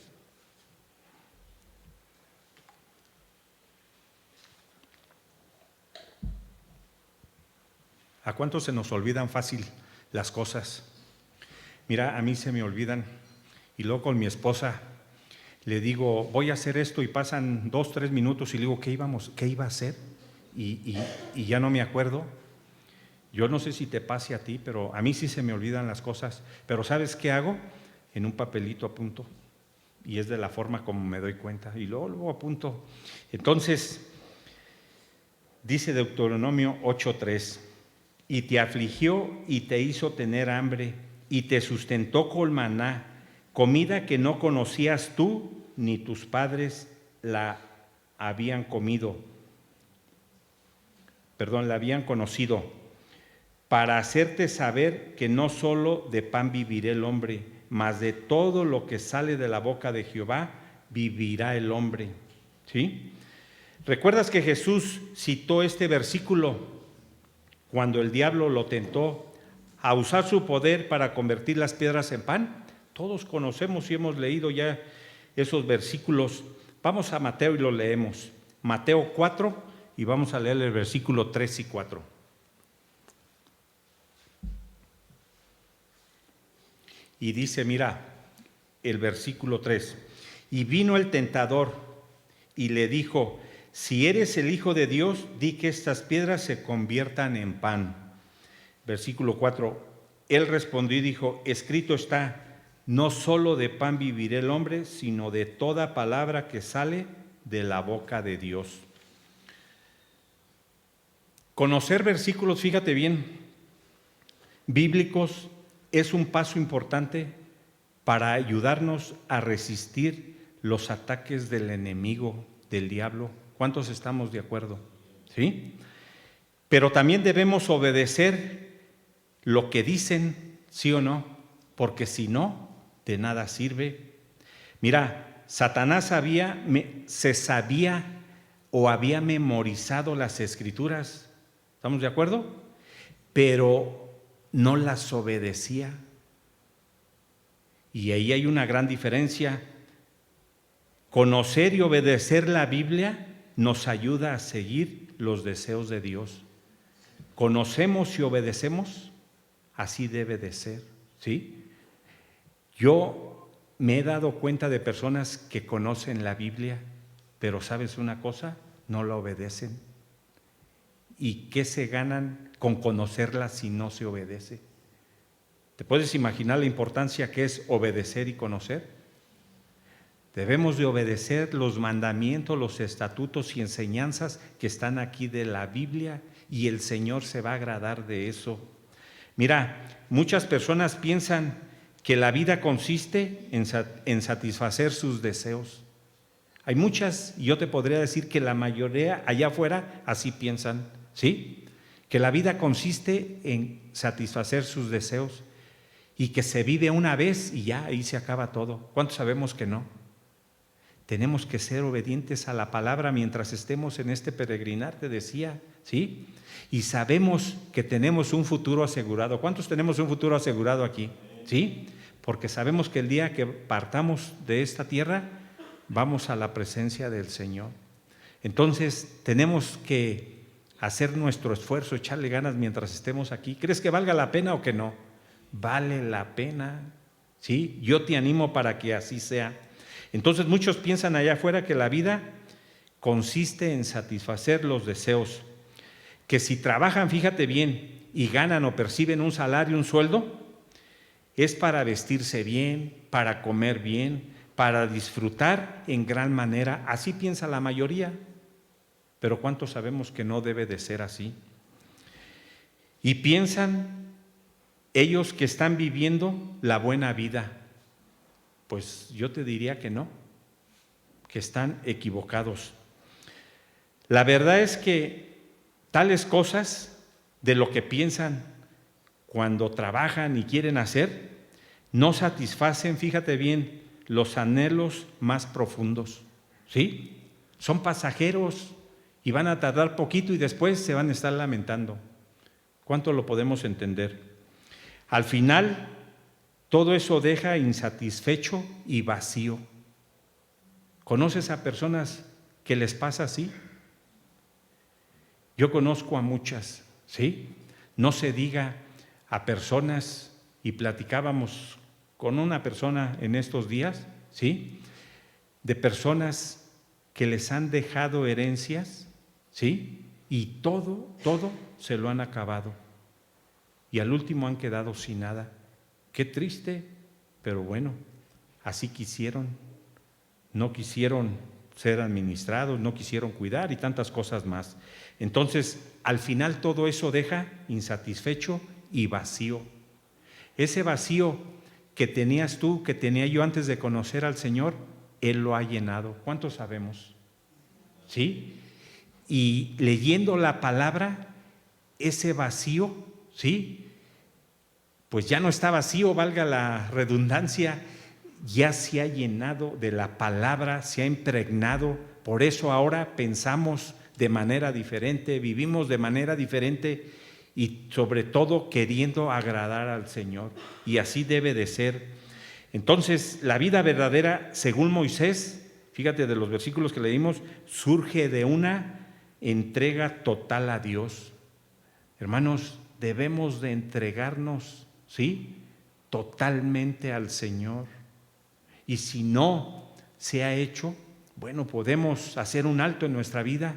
¿A cuántos se nos olvidan fácil las cosas? Mira, a mí se me olvidan. Y luego con mi esposa le digo, voy a hacer esto, y pasan 2, 3 minutos y le digo, ¿qué iba a hacer? Y ya no me acuerdo. Yo no sé si te pase a ti, pero a mí sí se me olvidan las cosas. Pero ¿sabes qué hago? En un papelito apunto. Y es de la forma como me doy cuenta. Y luego apunto. Entonces, dice Deuteronomio 8:3. Y te afligió y te hizo tener hambre y te sustentó con maná, comida que no conocías tú ni tus padres la habían conocido, para hacerte saber que no solo de pan vivirá el hombre, mas de todo lo que sale de la boca de Jehová vivirá el hombre. ¿Sí? ¿Recuerdas que Jesús citó este versículo cuando el diablo lo tentó a usar su poder para convertir las piedras en pan? Todos conocemos y hemos leído ya esos versículos. Vamos a Mateo y lo leemos. Mateo 4 y vamos a leer el versículo 3 y 4. Y dice, mira, el versículo 3. Y vino el tentador y le dijo, si eres el Hijo de Dios, di que estas piedras se conviertan en pan. Versículo 4. Él respondió y dijo, escrito está, no solo de pan vivirá el hombre, sino de toda palabra que sale de la boca de Dios. Conocer versículos, fíjate bien, bíblicos, es un paso importante para ayudarnos a resistir los ataques del enemigo, del diablo. ¿Cuántos estamos de acuerdo? ¿Sí? Pero también debemos obedecer lo que dicen, ¿sí o no? Porque si no, de nada sirve. Mira, Satanás se sabía o había memorizado las Escrituras. ¿Estamos de acuerdo? Pero no las obedecía. Y ahí hay una gran diferencia. Conocer y obedecer la Biblia nos ayuda a seguir los deseos de Dios. Conocemos y obedecemos, así debe de ser, ¿sí? Yo me he dado cuenta de personas que conocen la Biblia, pero ¿sabes una cosa? No la obedecen. ¿Y qué se ganan con conocerla si no se obedece? ¿Te puedes imaginar la importancia que es obedecer y conocer? Debemos de obedecer los mandamientos, los estatutos y enseñanzas que están aquí de la Biblia, y el Señor se va a agradar de eso. Mira, muchas personas piensan que la vida consiste en satisfacer sus deseos. Hay muchas, y yo te podría decir que la mayoría allá afuera así piensan, ¿sí? Que la vida consiste en satisfacer sus deseos y que se vive una vez y ya ahí se acaba todo. ¿Cuántos sabemos que no? Tenemos que ser obedientes a la palabra mientras estemos en este peregrinar, te decía, ¿sí? Y sabemos que tenemos un futuro asegurado. ¿Cuántos tenemos un futuro asegurado aquí? ¿Sí? Porque sabemos que el día que partamos de esta tierra, vamos a la presencia del Señor. Entonces, tenemos que hacer nuestro esfuerzo, echarle ganas mientras estemos aquí. ¿Crees que valga la pena o que no? Vale la pena, ¿sí? Yo te animo para que así sea. Entonces muchos piensan allá afuera que la vida consiste en satisfacer los deseos, que si trabajan, fíjate bien, y ganan o perciben un salario, un sueldo, es para vestirse bien, para comer bien, para disfrutar en gran manera. Así piensa la mayoría, pero ¿cuántos sabemos que no debe de ser así? Y piensan ellos que están viviendo la buena vida. Pues yo te diría que no, que están equivocados. La verdad es que tales cosas de lo que piensan cuando trabajan y quieren hacer, no satisfacen, fíjate bien, los anhelos más profundos, ¿sí? Son pasajeros y van a tardar poquito y después se van a estar lamentando. ¿Cuánto lo podemos entender? Al final, todo eso deja insatisfecho y vacío. ¿Conoces a personas que les pasa así? Yo conozco a muchas, ¿sí? No se diga a personas, y platicábamos con una persona en estos días, ¿sí? De personas que les han dejado herencias, ¿sí? Y todo se lo han acabado. Y al último han quedado sin nada. Qué triste, pero bueno, así quisieron. No quisieron ser administrados, no quisieron cuidar y tantas cosas más. Entonces, al final todo eso deja insatisfecho y vacío. Ese vacío que tenías tú, que tenía yo antes de conocer al Señor, Él lo ha llenado. ¿Cuántos sabemos? ¿Sí? Y leyendo la palabra, ese vacío, ¿sí? Pues ya no está vacío, valga la redundancia, ya se ha llenado de la palabra, se ha impregnado. Por eso ahora pensamos de manera diferente, vivimos de manera diferente y sobre todo queriendo agradar al Señor. Y así debe de ser. Entonces, la vida verdadera, según Moisés, fíjate de los versículos que leímos, surge de una entrega total a Dios. Hermanos, debemos de entregarnos, ¿sí? Totalmente al Señor. Y si no se ha hecho, bueno, podemos hacer un alto en nuestra vida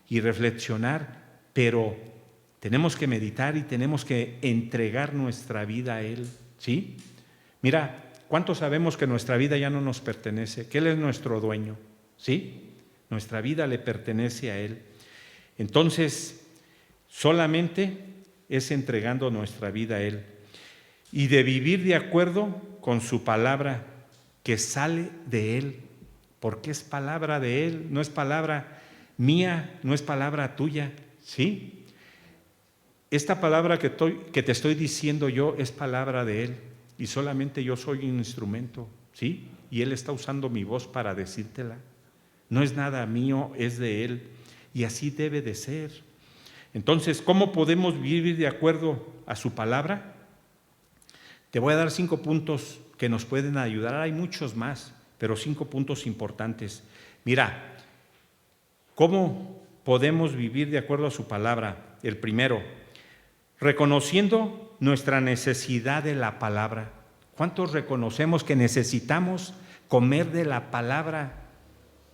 y reflexionar, pero tenemos que meditar y tenemos que entregar nuestra vida a Él, ¿sí? Mira, ¿cuántos sabemos que nuestra vida ya no nos pertenece? Que Él es nuestro dueño, ¿sí? Nuestra vida le pertenece a Él. Entonces, solamente es entregando nuestra vida a Él y de vivir de acuerdo con su palabra que sale de Él, porque es palabra de Él, no es palabra mía, no es palabra tuya, ¿sí? Esta palabra que te estoy diciendo yo es palabra de Él y solamente yo soy un instrumento, ¿sí? Y Él está usando mi voz para decírtela. No es nada mío, es de Él y así debe de ser. Entonces, ¿cómo podemos vivir de acuerdo a su palabra? Te voy a dar 5 puntos que nos pueden ayudar. Hay muchos más, pero 5 puntos importantes. Mira, ¿cómo podemos vivir de acuerdo a su palabra? El primero, reconociendo nuestra necesidad de la palabra. ¿Cuántos reconocemos que necesitamos comer de la palabra?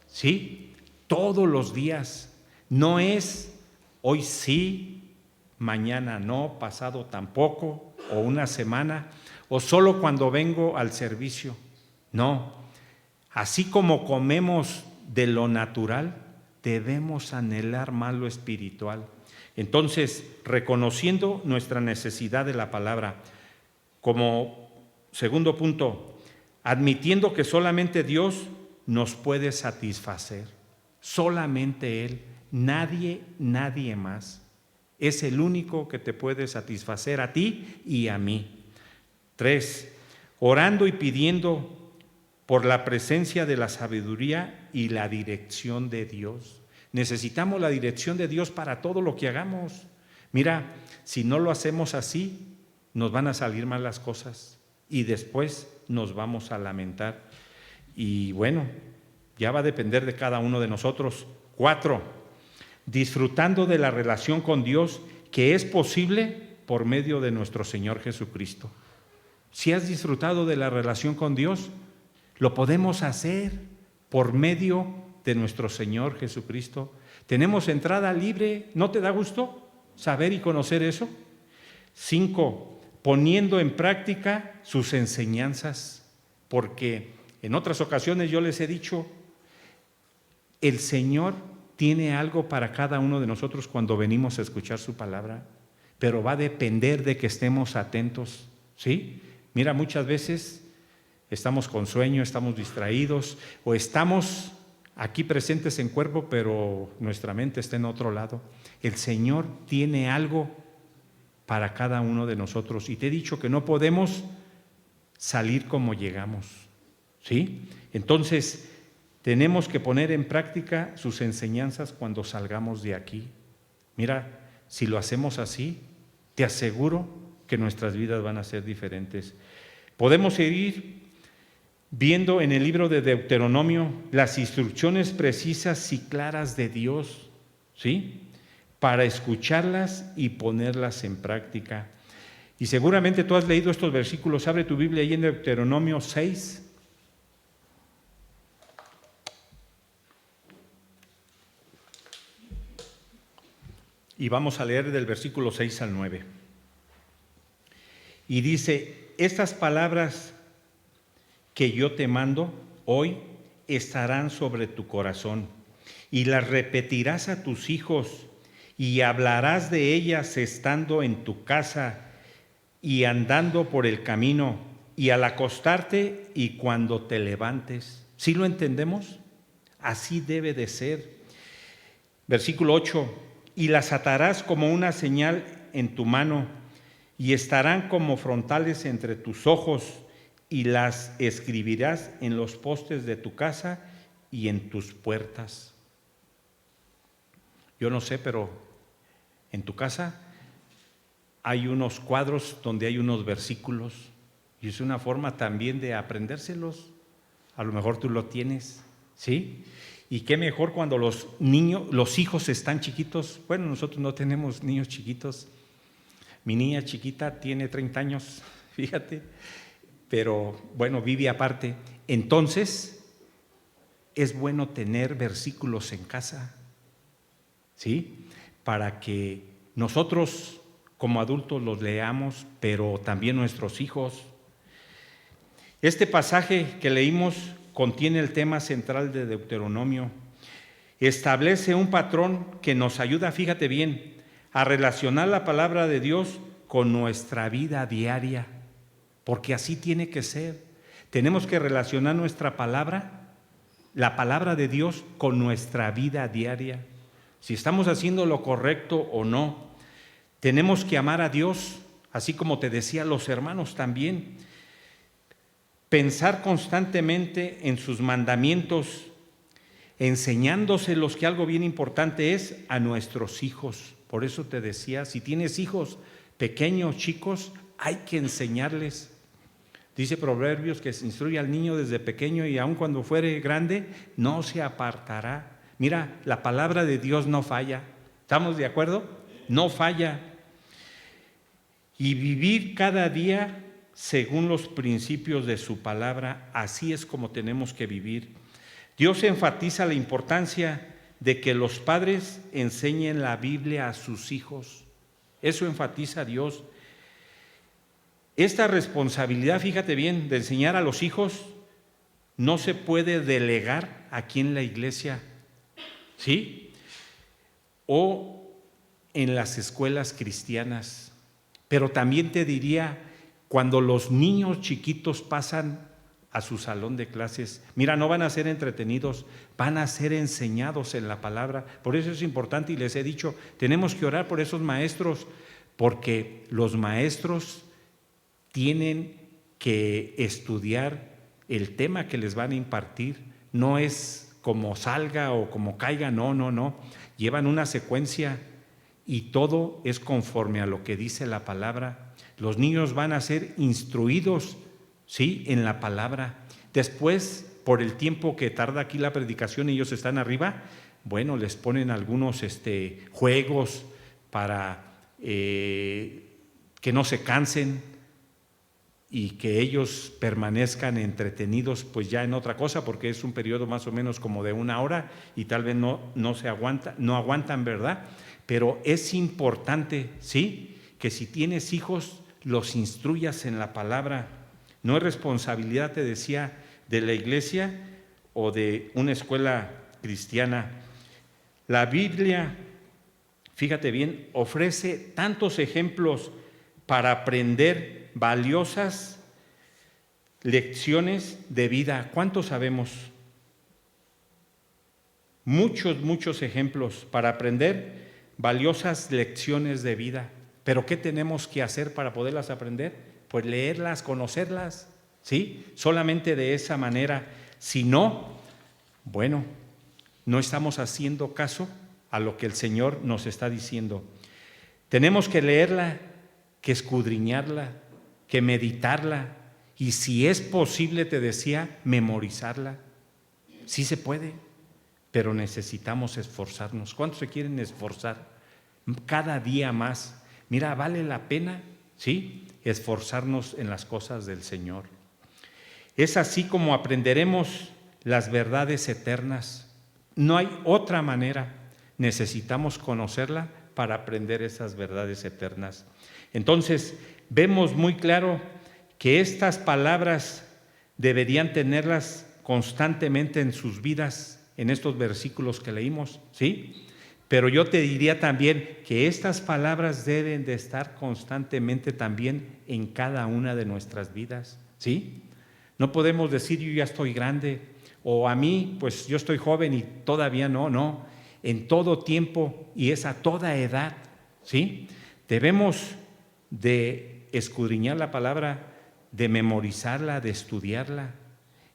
¿Sí? Todos los días. No es hoy sí, mañana no, pasado tampoco, o una semana, o solo cuando vengo al servicio. No. Así como comemos de lo natural, debemos anhelar más lo espiritual. Entonces, reconociendo nuestra necesidad de la palabra. Como segundo punto, admitiendo que solamente Dios nos puede satisfacer. Solamente Él, nadie más. Es el único que te puede satisfacer a ti y a mí. 3, orando y pidiendo por la presencia de la sabiduría y la dirección de Dios. Necesitamos la dirección de Dios para todo lo que hagamos. Mira, si no lo hacemos así, nos van a salir mal las cosas y después nos vamos a lamentar. Y bueno, ya va a depender de cada uno de nosotros. 4, disfrutando de la relación con Dios que es posible por medio de nuestro Señor Jesucristo. Si has disfrutado de la relación con Dios, lo podemos hacer por medio de nuestro Señor Jesucristo. Tenemos entrada libre. ¿No te da gusto saber y conocer eso? 5, poniendo en práctica sus enseñanzas, porque en otras ocasiones yo les he dicho, el Señor tiene algo para cada uno de nosotros cuando venimos a escuchar su palabra. pero va a depender de que estemos atentos, ¿sí? Mira, muchas veces estamos con sueño, estamos distraídos o estamos aquí presentes en cuerpo, pero nuestra mente está en otro lado. El Señor tiene algo para cada uno de nosotros y te he dicho que no podemos salir como llegamos, ¿sí? Entonces, tenemos que poner en práctica sus enseñanzas cuando salgamos de aquí. Mira, si lo hacemos así, te aseguro que nuestras vidas van a ser diferentes. Podemos seguir viendo en el libro de Deuteronomio las instrucciones precisas y claras de Dios, ¿sí? Para escucharlas y ponerlas en práctica. Y seguramente tú has leído estos versículos. Abre tu Biblia ahí en Deuteronomio 6. Y vamos a leer del versículo 6 al 9. Y dice: estas palabras que yo te mando hoy estarán sobre tu corazón, y las repetirás a tus hijos, y hablarás de ellas estando en tu casa y andando por el camino, y al acostarte y cuando te levantes. ¿Sí lo entendemos? Así debe de ser. Versículo 8. Y las atarás como una señal en tu mano, y estarán como frontales entre tus ojos, y las escribirás en los postes de tu casa y en tus puertas. Yo no sé, pero en tu casa hay unos cuadros donde hay unos versículos, y es una forma también de aprendérselos. A lo mejor tú lo tienes, ¿sí? Y qué mejor cuando los hijos están chiquitos. Bueno, nosotros no tenemos niños chiquitos. Mi niña chiquita tiene 30 años, fíjate, pero bueno, vive aparte. Entonces, es bueno tener versículos en casa, ¿sí? Para que nosotros como adultos los leamos, pero también nuestros hijos. Este pasaje que leímos contiene el tema central de Deuteronomio. Establece un patrón que nos ayuda, fíjate bien, a relacionar la palabra de Dios con nuestra vida diaria, porque así tiene que ser. Tenemos que relacionar nuestra palabra, la palabra de Dios, con nuestra vida diaria. Si estamos haciendo lo correcto o no. Tenemos que amar a Dios, así como te decía, los hermanos también. Pensar constantemente en sus mandamientos, enseñándoselos, que algo bien importante es a nuestros hijos. Por eso te decía, si tienes hijos pequeños, chicos, hay que enseñarles. Dice Proverbios que se instruye al niño desde pequeño y aun cuando fuere grande, no se apartará. Mira, la palabra de Dios no falla. ¿Estamos de acuerdo? No falla. Y vivir cada día según los principios de su palabra, así es como tenemos que vivir. Dios enfatiza la importancia de que los padres enseñen la Biblia a sus hijos. Eso enfatiza Dios. Esta responsabilidad, fíjate bien, de enseñar a los hijos no se puede delegar aquí en la iglesia, ¿sí? O en las escuelas cristianas. Pero también te diría, cuando los niños chiquitos pasan a su salón de clases, mira, no van a ser entretenidos, van a ser enseñados en la palabra. Por eso es importante, y les he dicho, tenemos que orar por esos maestros, porque los maestros tienen que estudiar el tema que les van a impartir. No es como salga o como caiga, no. Llevan una secuencia y todo es conforme a lo que dice la palabra. Los niños van a ser instruidos, ¿sí?, en la palabra. Después, por el tiempo que tarda aquí la predicación, ellos están arriba, bueno, les ponen algunos juegos para que no se cansen y que ellos permanezcan entretenidos pues ya en otra cosa, porque es un periodo más o menos como de 1 hora y tal vez no aguantan, ¿verdad? Pero es importante, ¿sí?, que si tienes hijos, los instruyas en la palabra. No es responsabilidad, te decía, de la iglesia o de una escuela cristiana. La Biblia fíjate bien, ofrece tantos ejemplos para aprender valiosas lecciones de vida. ¿Cuántos sabemos? Muchos ejemplos para aprender valiosas lecciones de vida. ¿Pero qué tenemos que hacer para poderlas aprender? Pues leerlas, conocerlas, ¿sí? Solamente de esa manera. Si no, bueno, no estamos haciendo caso a lo que el Señor nos está diciendo. Tenemos que leerla, que escudriñarla, que meditarla y si es posible, te decía, memorizarla. Sí se puede, pero necesitamos esforzarnos. ¿Cuántos se quieren esforzar? Cada día más. Mira, vale la pena, ¿sí?, esforzarnos en las cosas del Señor. Es así como aprenderemos las verdades eternas. No hay otra manera. Necesitamos conocerla para aprender esas verdades eternas. Entonces, vemos muy claro que estas palabras deberían tenerlas constantemente en sus vidas, en estos versículos que leímos, ¿sí? Pero yo te diría también que estas palabras deben de estar constantemente también en cada una de nuestras vidas, ¿sí? No podemos decir yo ya estoy grande o a mí pues yo estoy joven y todavía no. En todo tiempo y es a toda edad, ¿sí? Debemos de escudriñar la palabra, de memorizarla, de estudiarla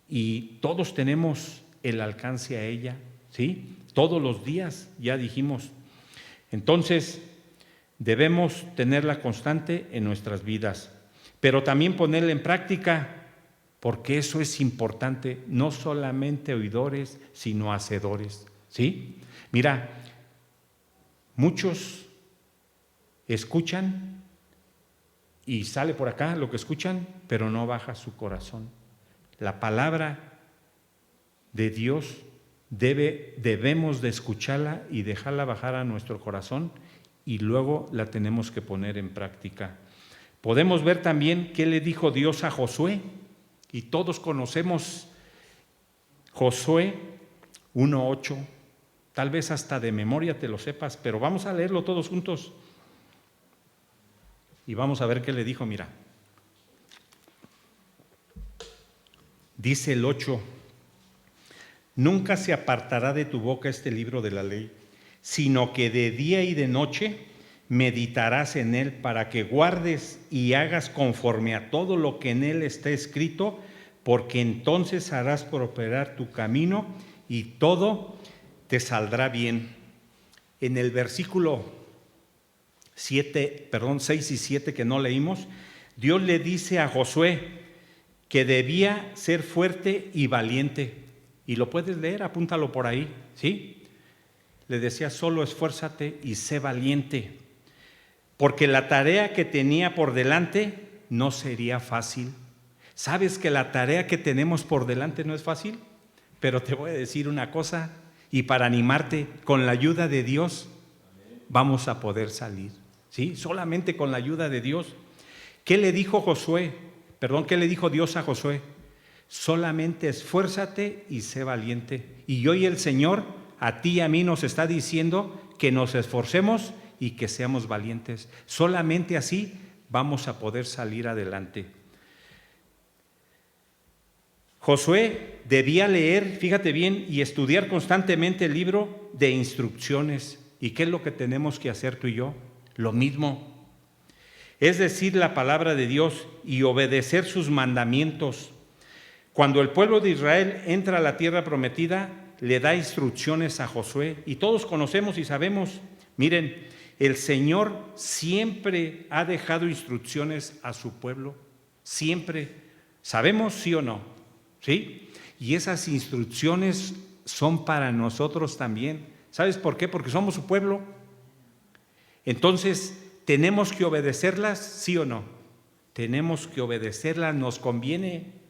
y todos tenemos el alcance a ella, ¿sí? Todos los días, ya dijimos. Entonces, debemos tenerla constante en nuestras vidas, pero también ponerla en práctica, porque eso es importante, no solamente oidores, sino hacedores, ¿sí? Mira, muchos escuchan y sale por acá lo que escuchan, pero no baja su corazón. La palabra de Dios debemos de escucharla y dejarla bajar a nuestro corazón y luego la tenemos que poner en práctica. Podemos ver también qué le dijo Dios a Josué y todos conocemos Josué 1:8, tal vez hasta de memoria te lo sepas, pero vamos a leerlo todos juntos y vamos a ver qué le dijo. Mira, dice el 8: nunca se apartará de tu boca este libro de la ley, sino que de día y de noche meditarás en él para que guardes y hagas conforme a todo lo que en él está escrito, porque entonces harás prosperar tu camino y todo te saldrá bien. En el versículo 6 y 7 que no leímos, Dios le dice a Josué que debía ser fuerte y valiente. Y lo puedes leer, apúntalo por ahí, ¿sí? Le decía, solo esfuérzate y sé valiente, porque la tarea que tenía por delante no sería fácil. ¿Sabes que la tarea que tenemos por delante no es fácil? Pero te voy a decir una cosa, y para animarte, con la ayuda de Dios vamos a poder salir, ¿sí? Solamente con la ayuda de Dios. ¿Qué le dijo ¿Qué le dijo Dios a Josué? Solamente esfuérzate y sé valiente. Y hoy el Señor a ti y a mí nos está diciendo que nos esforcemos y que seamos valientes. Solamente así vamos a poder salir adelante. Josué debía leer, fíjate bien, y estudiar constantemente el libro de instrucciones. ¿Y qué es lo que tenemos que hacer tú y yo? Lo mismo. Es decir, la palabra de Dios y obedecer sus mandamientos. Cuando el pueblo de Israel entra a la tierra prometida, le da instrucciones a Josué. Y todos conocemos y sabemos, miren, el Señor siempre ha dejado instrucciones a su pueblo. Siempre. ¿Sabemos, sí o no? ¿Sí? Y esas instrucciones son para nosotros también. ¿Sabes por qué? Porque somos su pueblo. Entonces, ¿tenemos que obedecerlas, sí o no? Tenemos que obedecerlas, nos conviene.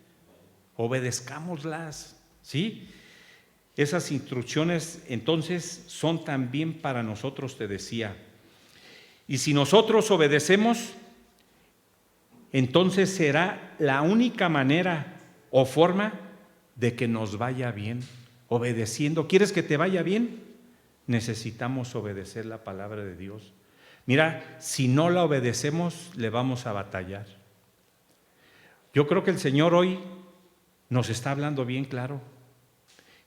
Obedezcámoslas, ¿sí? Esas instrucciones entonces son también para nosotros, te decía. Y si nosotros obedecemos, entonces será la única manera o forma de que nos vaya bien, obedeciendo. ¿Quieres que te vaya bien? necesitamos obedecer la palabra de Dios. Mira, si no la obedecemos, le vamos a batallar. Yo creo que el Señor hoy nos está hablando bien claro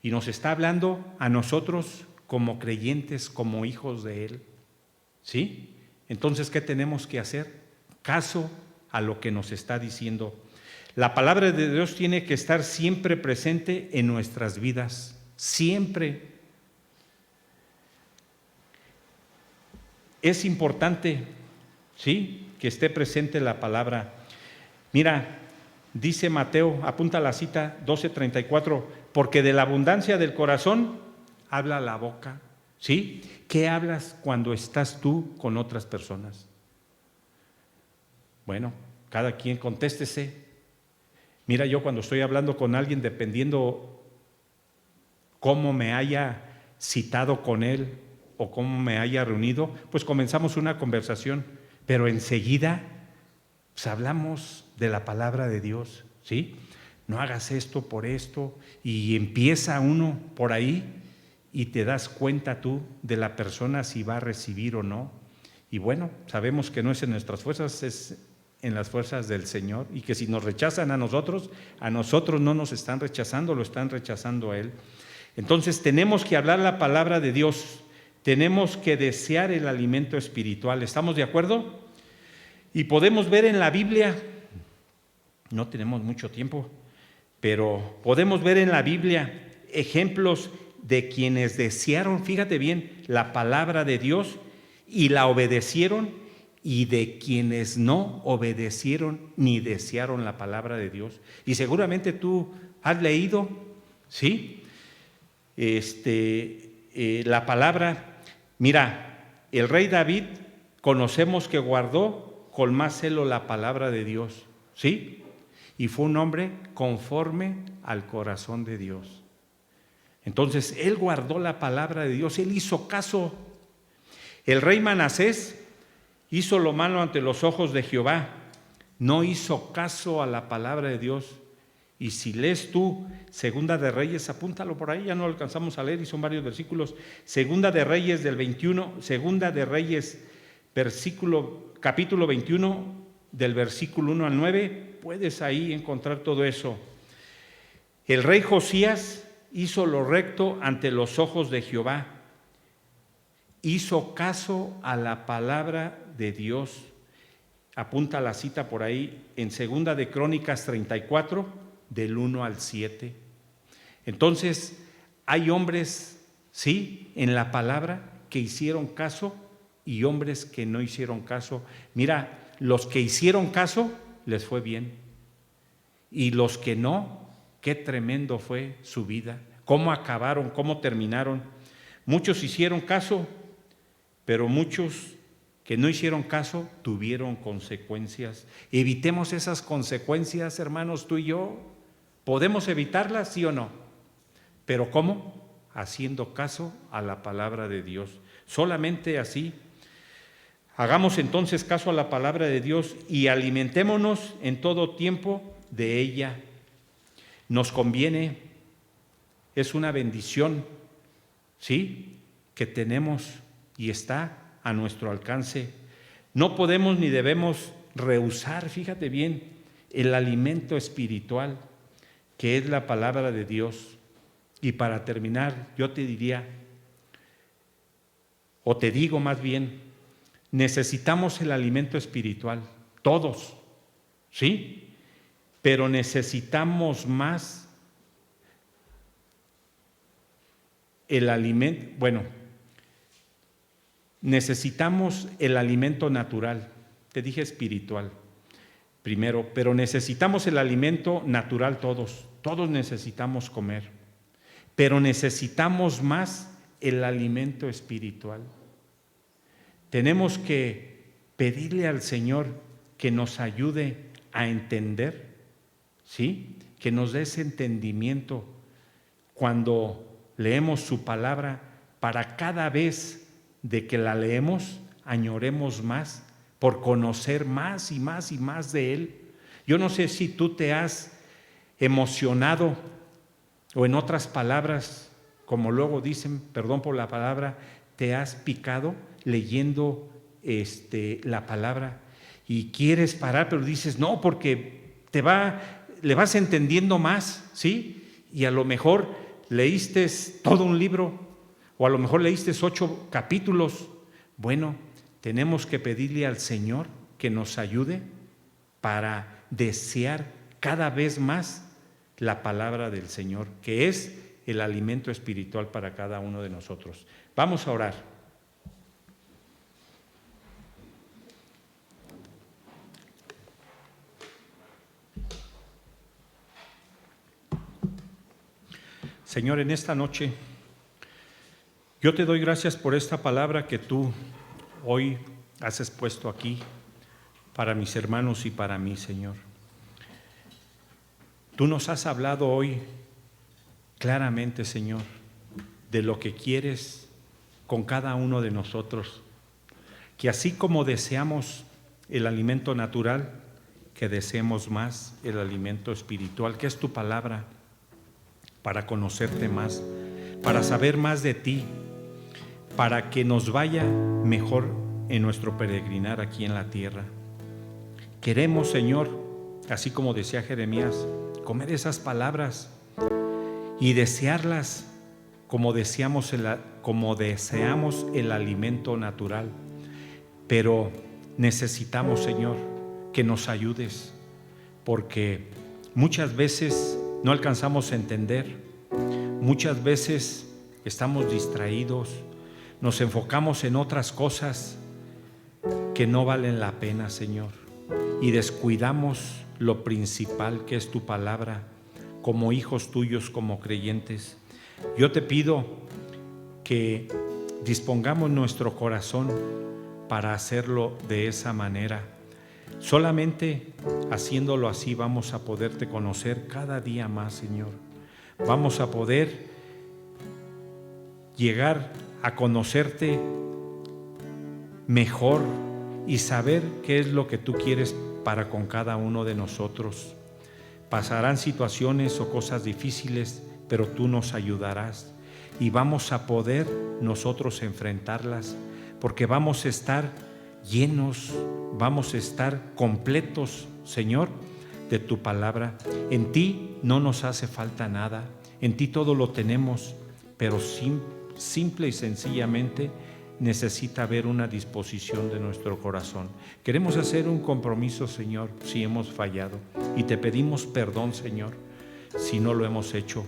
y nos está hablando a nosotros como creyentes, como hijos de Él. ¿Sí? Entonces, ¿qué tenemos que hacer? Caso a lo que nos está diciendo. La palabra de Dios tiene que estar siempre presente en nuestras vidas, siempre. Es importante, ¿sí?, que esté presente la palabra. Mira, dice Mateo, apunta la cita 12:34, porque de la abundancia del corazón habla la boca. ¿Sí? ¿Qué hablas cuando estás tú con otras personas? Bueno, cada quien contéstese. Mira, yo cuando estoy hablando con alguien, dependiendo cómo me haya citado con él o cómo me haya reunido, pues comenzamos una conversación, pero enseguida pues hablamos de la palabra de Dios, ¿sí? No hagas esto por esto, y empieza uno por ahí y te das cuenta tú de la persona si va a recibir o no. Y bueno, sabemos que no es en nuestras fuerzas, es en las fuerzas del Señor, y que si nos rechazan a nosotros no nos están rechazando, lo están rechazando a Él. Entonces tenemos que hablar la palabra de Dios, tenemos que desear el alimento espiritual. ¿Estamos de acuerdo? Y podemos ver en la Biblia, no tenemos mucho tiempo, pero podemos ver en la Biblia ejemplos de quienes desearon, fíjate bien, la palabra de Dios y la obedecieron, y de quienes no obedecieron ni desearon la palabra de Dios. Y seguramente tú has leído, ¿sí?, la palabra. Mira, el rey David conocemos que guardó con más celo la palabra de Dios, ¿sí? Y fue un hombre conforme al corazón de Dios. Entonces, él guardó la palabra de Dios, él hizo caso. El rey Manasés hizo lo malo ante los ojos de Jehová, no hizo caso a la palabra de Dios. Y si lees tú Segunda de Reyes, apúntalo por ahí, ya no lo alcanzamos a leer y son varios versículos. Segunda de Reyes del 21, Segunda de Reyes, capítulo 21, del versículo 1 al 9, puedes ahí encontrar todo eso. El rey Josías hizo lo recto ante los ojos de Jehová, hizo caso a la palabra de Dios. Apunta la cita por ahí en Segunda de Crónicas 34, del 1 al 7. Entonces, hay hombres, sí, en la palabra que hicieron caso y hombres que no hicieron caso. Mira, los que hicieron caso les fue bien, y los que no, qué tremendo fue su vida, cómo acabaron, cómo terminaron. Muchos hicieron caso, pero muchos que no hicieron caso tuvieron consecuencias. Evitemos esas consecuencias, hermanos, tú y yo. ¿Podemos evitarlas, sí o no? ¿Pero cómo? Haciendo caso a la palabra de Dios. Solamente así. Hagamos entonces caso a la palabra de Dios y alimentémonos en todo tiempo de ella. Nos conviene, es una bendición, ¿sí?, que tenemos y está a nuestro alcance. No podemos ni debemos rehusar, fíjate bien, el alimento espiritual que es la palabra de Dios. Y para terminar, yo te diría, o te digo más bien, necesitamos el alimento espiritual, todos, ¿sí? Pero necesitamos más el alimento, necesitamos el alimento natural, te dije espiritual primero, pero necesitamos el alimento natural todos necesitamos comer, pero necesitamos más el alimento espiritual. Tenemos que pedirle al Señor que nos ayude a entender, ¿sí?, que nos dé ese entendimiento cuando leemos su palabra, para cada vez de que la leemos, añoremos más por conocer más y más y más de Él. Yo no sé si tú te has emocionado, o en otras palabras, como luego dicen, perdón por la palabra, te has picado leyendo la palabra y quieres parar, pero dices, no, porque le vas entendiendo más, ¿sí? Y a lo mejor leíste todo un libro, o a lo mejor leíste 8 capítulos. Bueno, tenemos que pedirle al Señor que nos ayude para desear cada vez más la palabra del Señor, que es el alimento espiritual para cada uno de nosotros. Vamos a orar. Señor, en esta noche yo te doy gracias por esta palabra que tú hoy has expuesto aquí para mis hermanos y para mí, Señor. Tú nos has hablado hoy claramente, Señor, de lo que quieres con cada uno de nosotros, que así como deseamos el alimento natural, que deseemos más el alimento espiritual, que es tu palabra, para conocerte más, para saber más de ti, para que nos vaya mejor en nuestro peregrinar aquí en la tierra. Queremos, Señor, así como decía Jeremías, comer esas palabras y desearlas como deseamos el alimento natural. Pero necesitamos, Señor, que nos ayudes, porque muchas veces no alcanzamos a entender, muchas veces estamos distraídos, nos enfocamos en otras cosas que no valen la pena, Señor, y descuidamos lo principal, que es tu palabra, como hijos tuyos, como creyentes. Yo te pido que dispongamos nuestro corazón para hacerlo de esa manera. Solamente haciéndolo así vamos a poderte conocer cada día más, Señor. Vamos a poder llegar a conocerte mejor y saber qué es lo que tú quieres para con cada uno de nosotros. Pasarán situaciones o cosas difíciles, pero tú nos ayudarás y vamos a poder nosotros enfrentarlas, porque vamos a estar llenos, vamos a estar completos, Señor, de tu palabra. En ti no nos hace falta nada, en ti todo lo tenemos, pero simple y sencillamente necesita haber una disposición de nuestro corazón. Queremos hacer un compromiso, Señor, si hemos fallado, y te pedimos perdón, Señor, si no lo hemos hecho,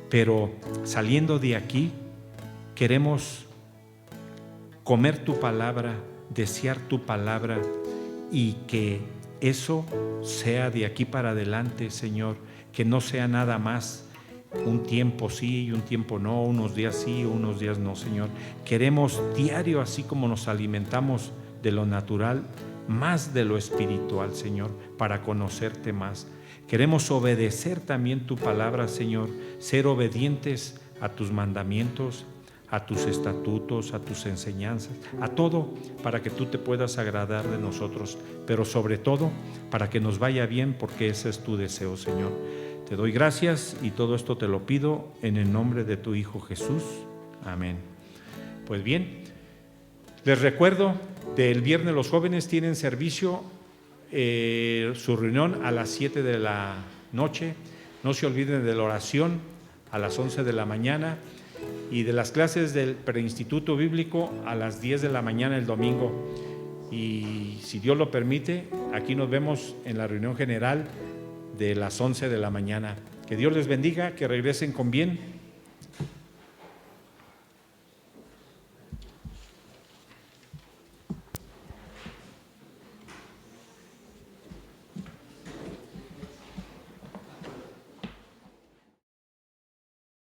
pero saliendo de aquí queremos comer tu palabra, desear tu palabra, y que eso sea de aquí para adelante, Señor, que no sea nada más un tiempo sí y un tiempo no, unos días sí, unos días no, Señor. Queremos diario, así como nos alimentamos de lo natural, más de lo espiritual, Señor, para conocerte más. Queremos obedecer también tu palabra, Señor, ser obedientes a tus mandamientos, a tus estatutos, a tus enseñanzas, a todo, para que tú te puedas agradar de nosotros, pero sobre todo para que nos vaya bien, porque ese es tu deseo, Señor. Te doy gracias y todo esto te lo pido en el nombre de tu Hijo Jesús. Amén. Pues bien, les recuerdo, del viernes los jóvenes tienen servicio, su reunión a las 7 de la noche. No se olviden de la oración a las 11 de la mañana y de las clases del preinstituto bíblico a las 10 de la mañana el domingo. Y si Dios lo permite, aquí nos vemos en la reunión general de las 11 de la mañana. Que Dios les bendiga, que regresen con bien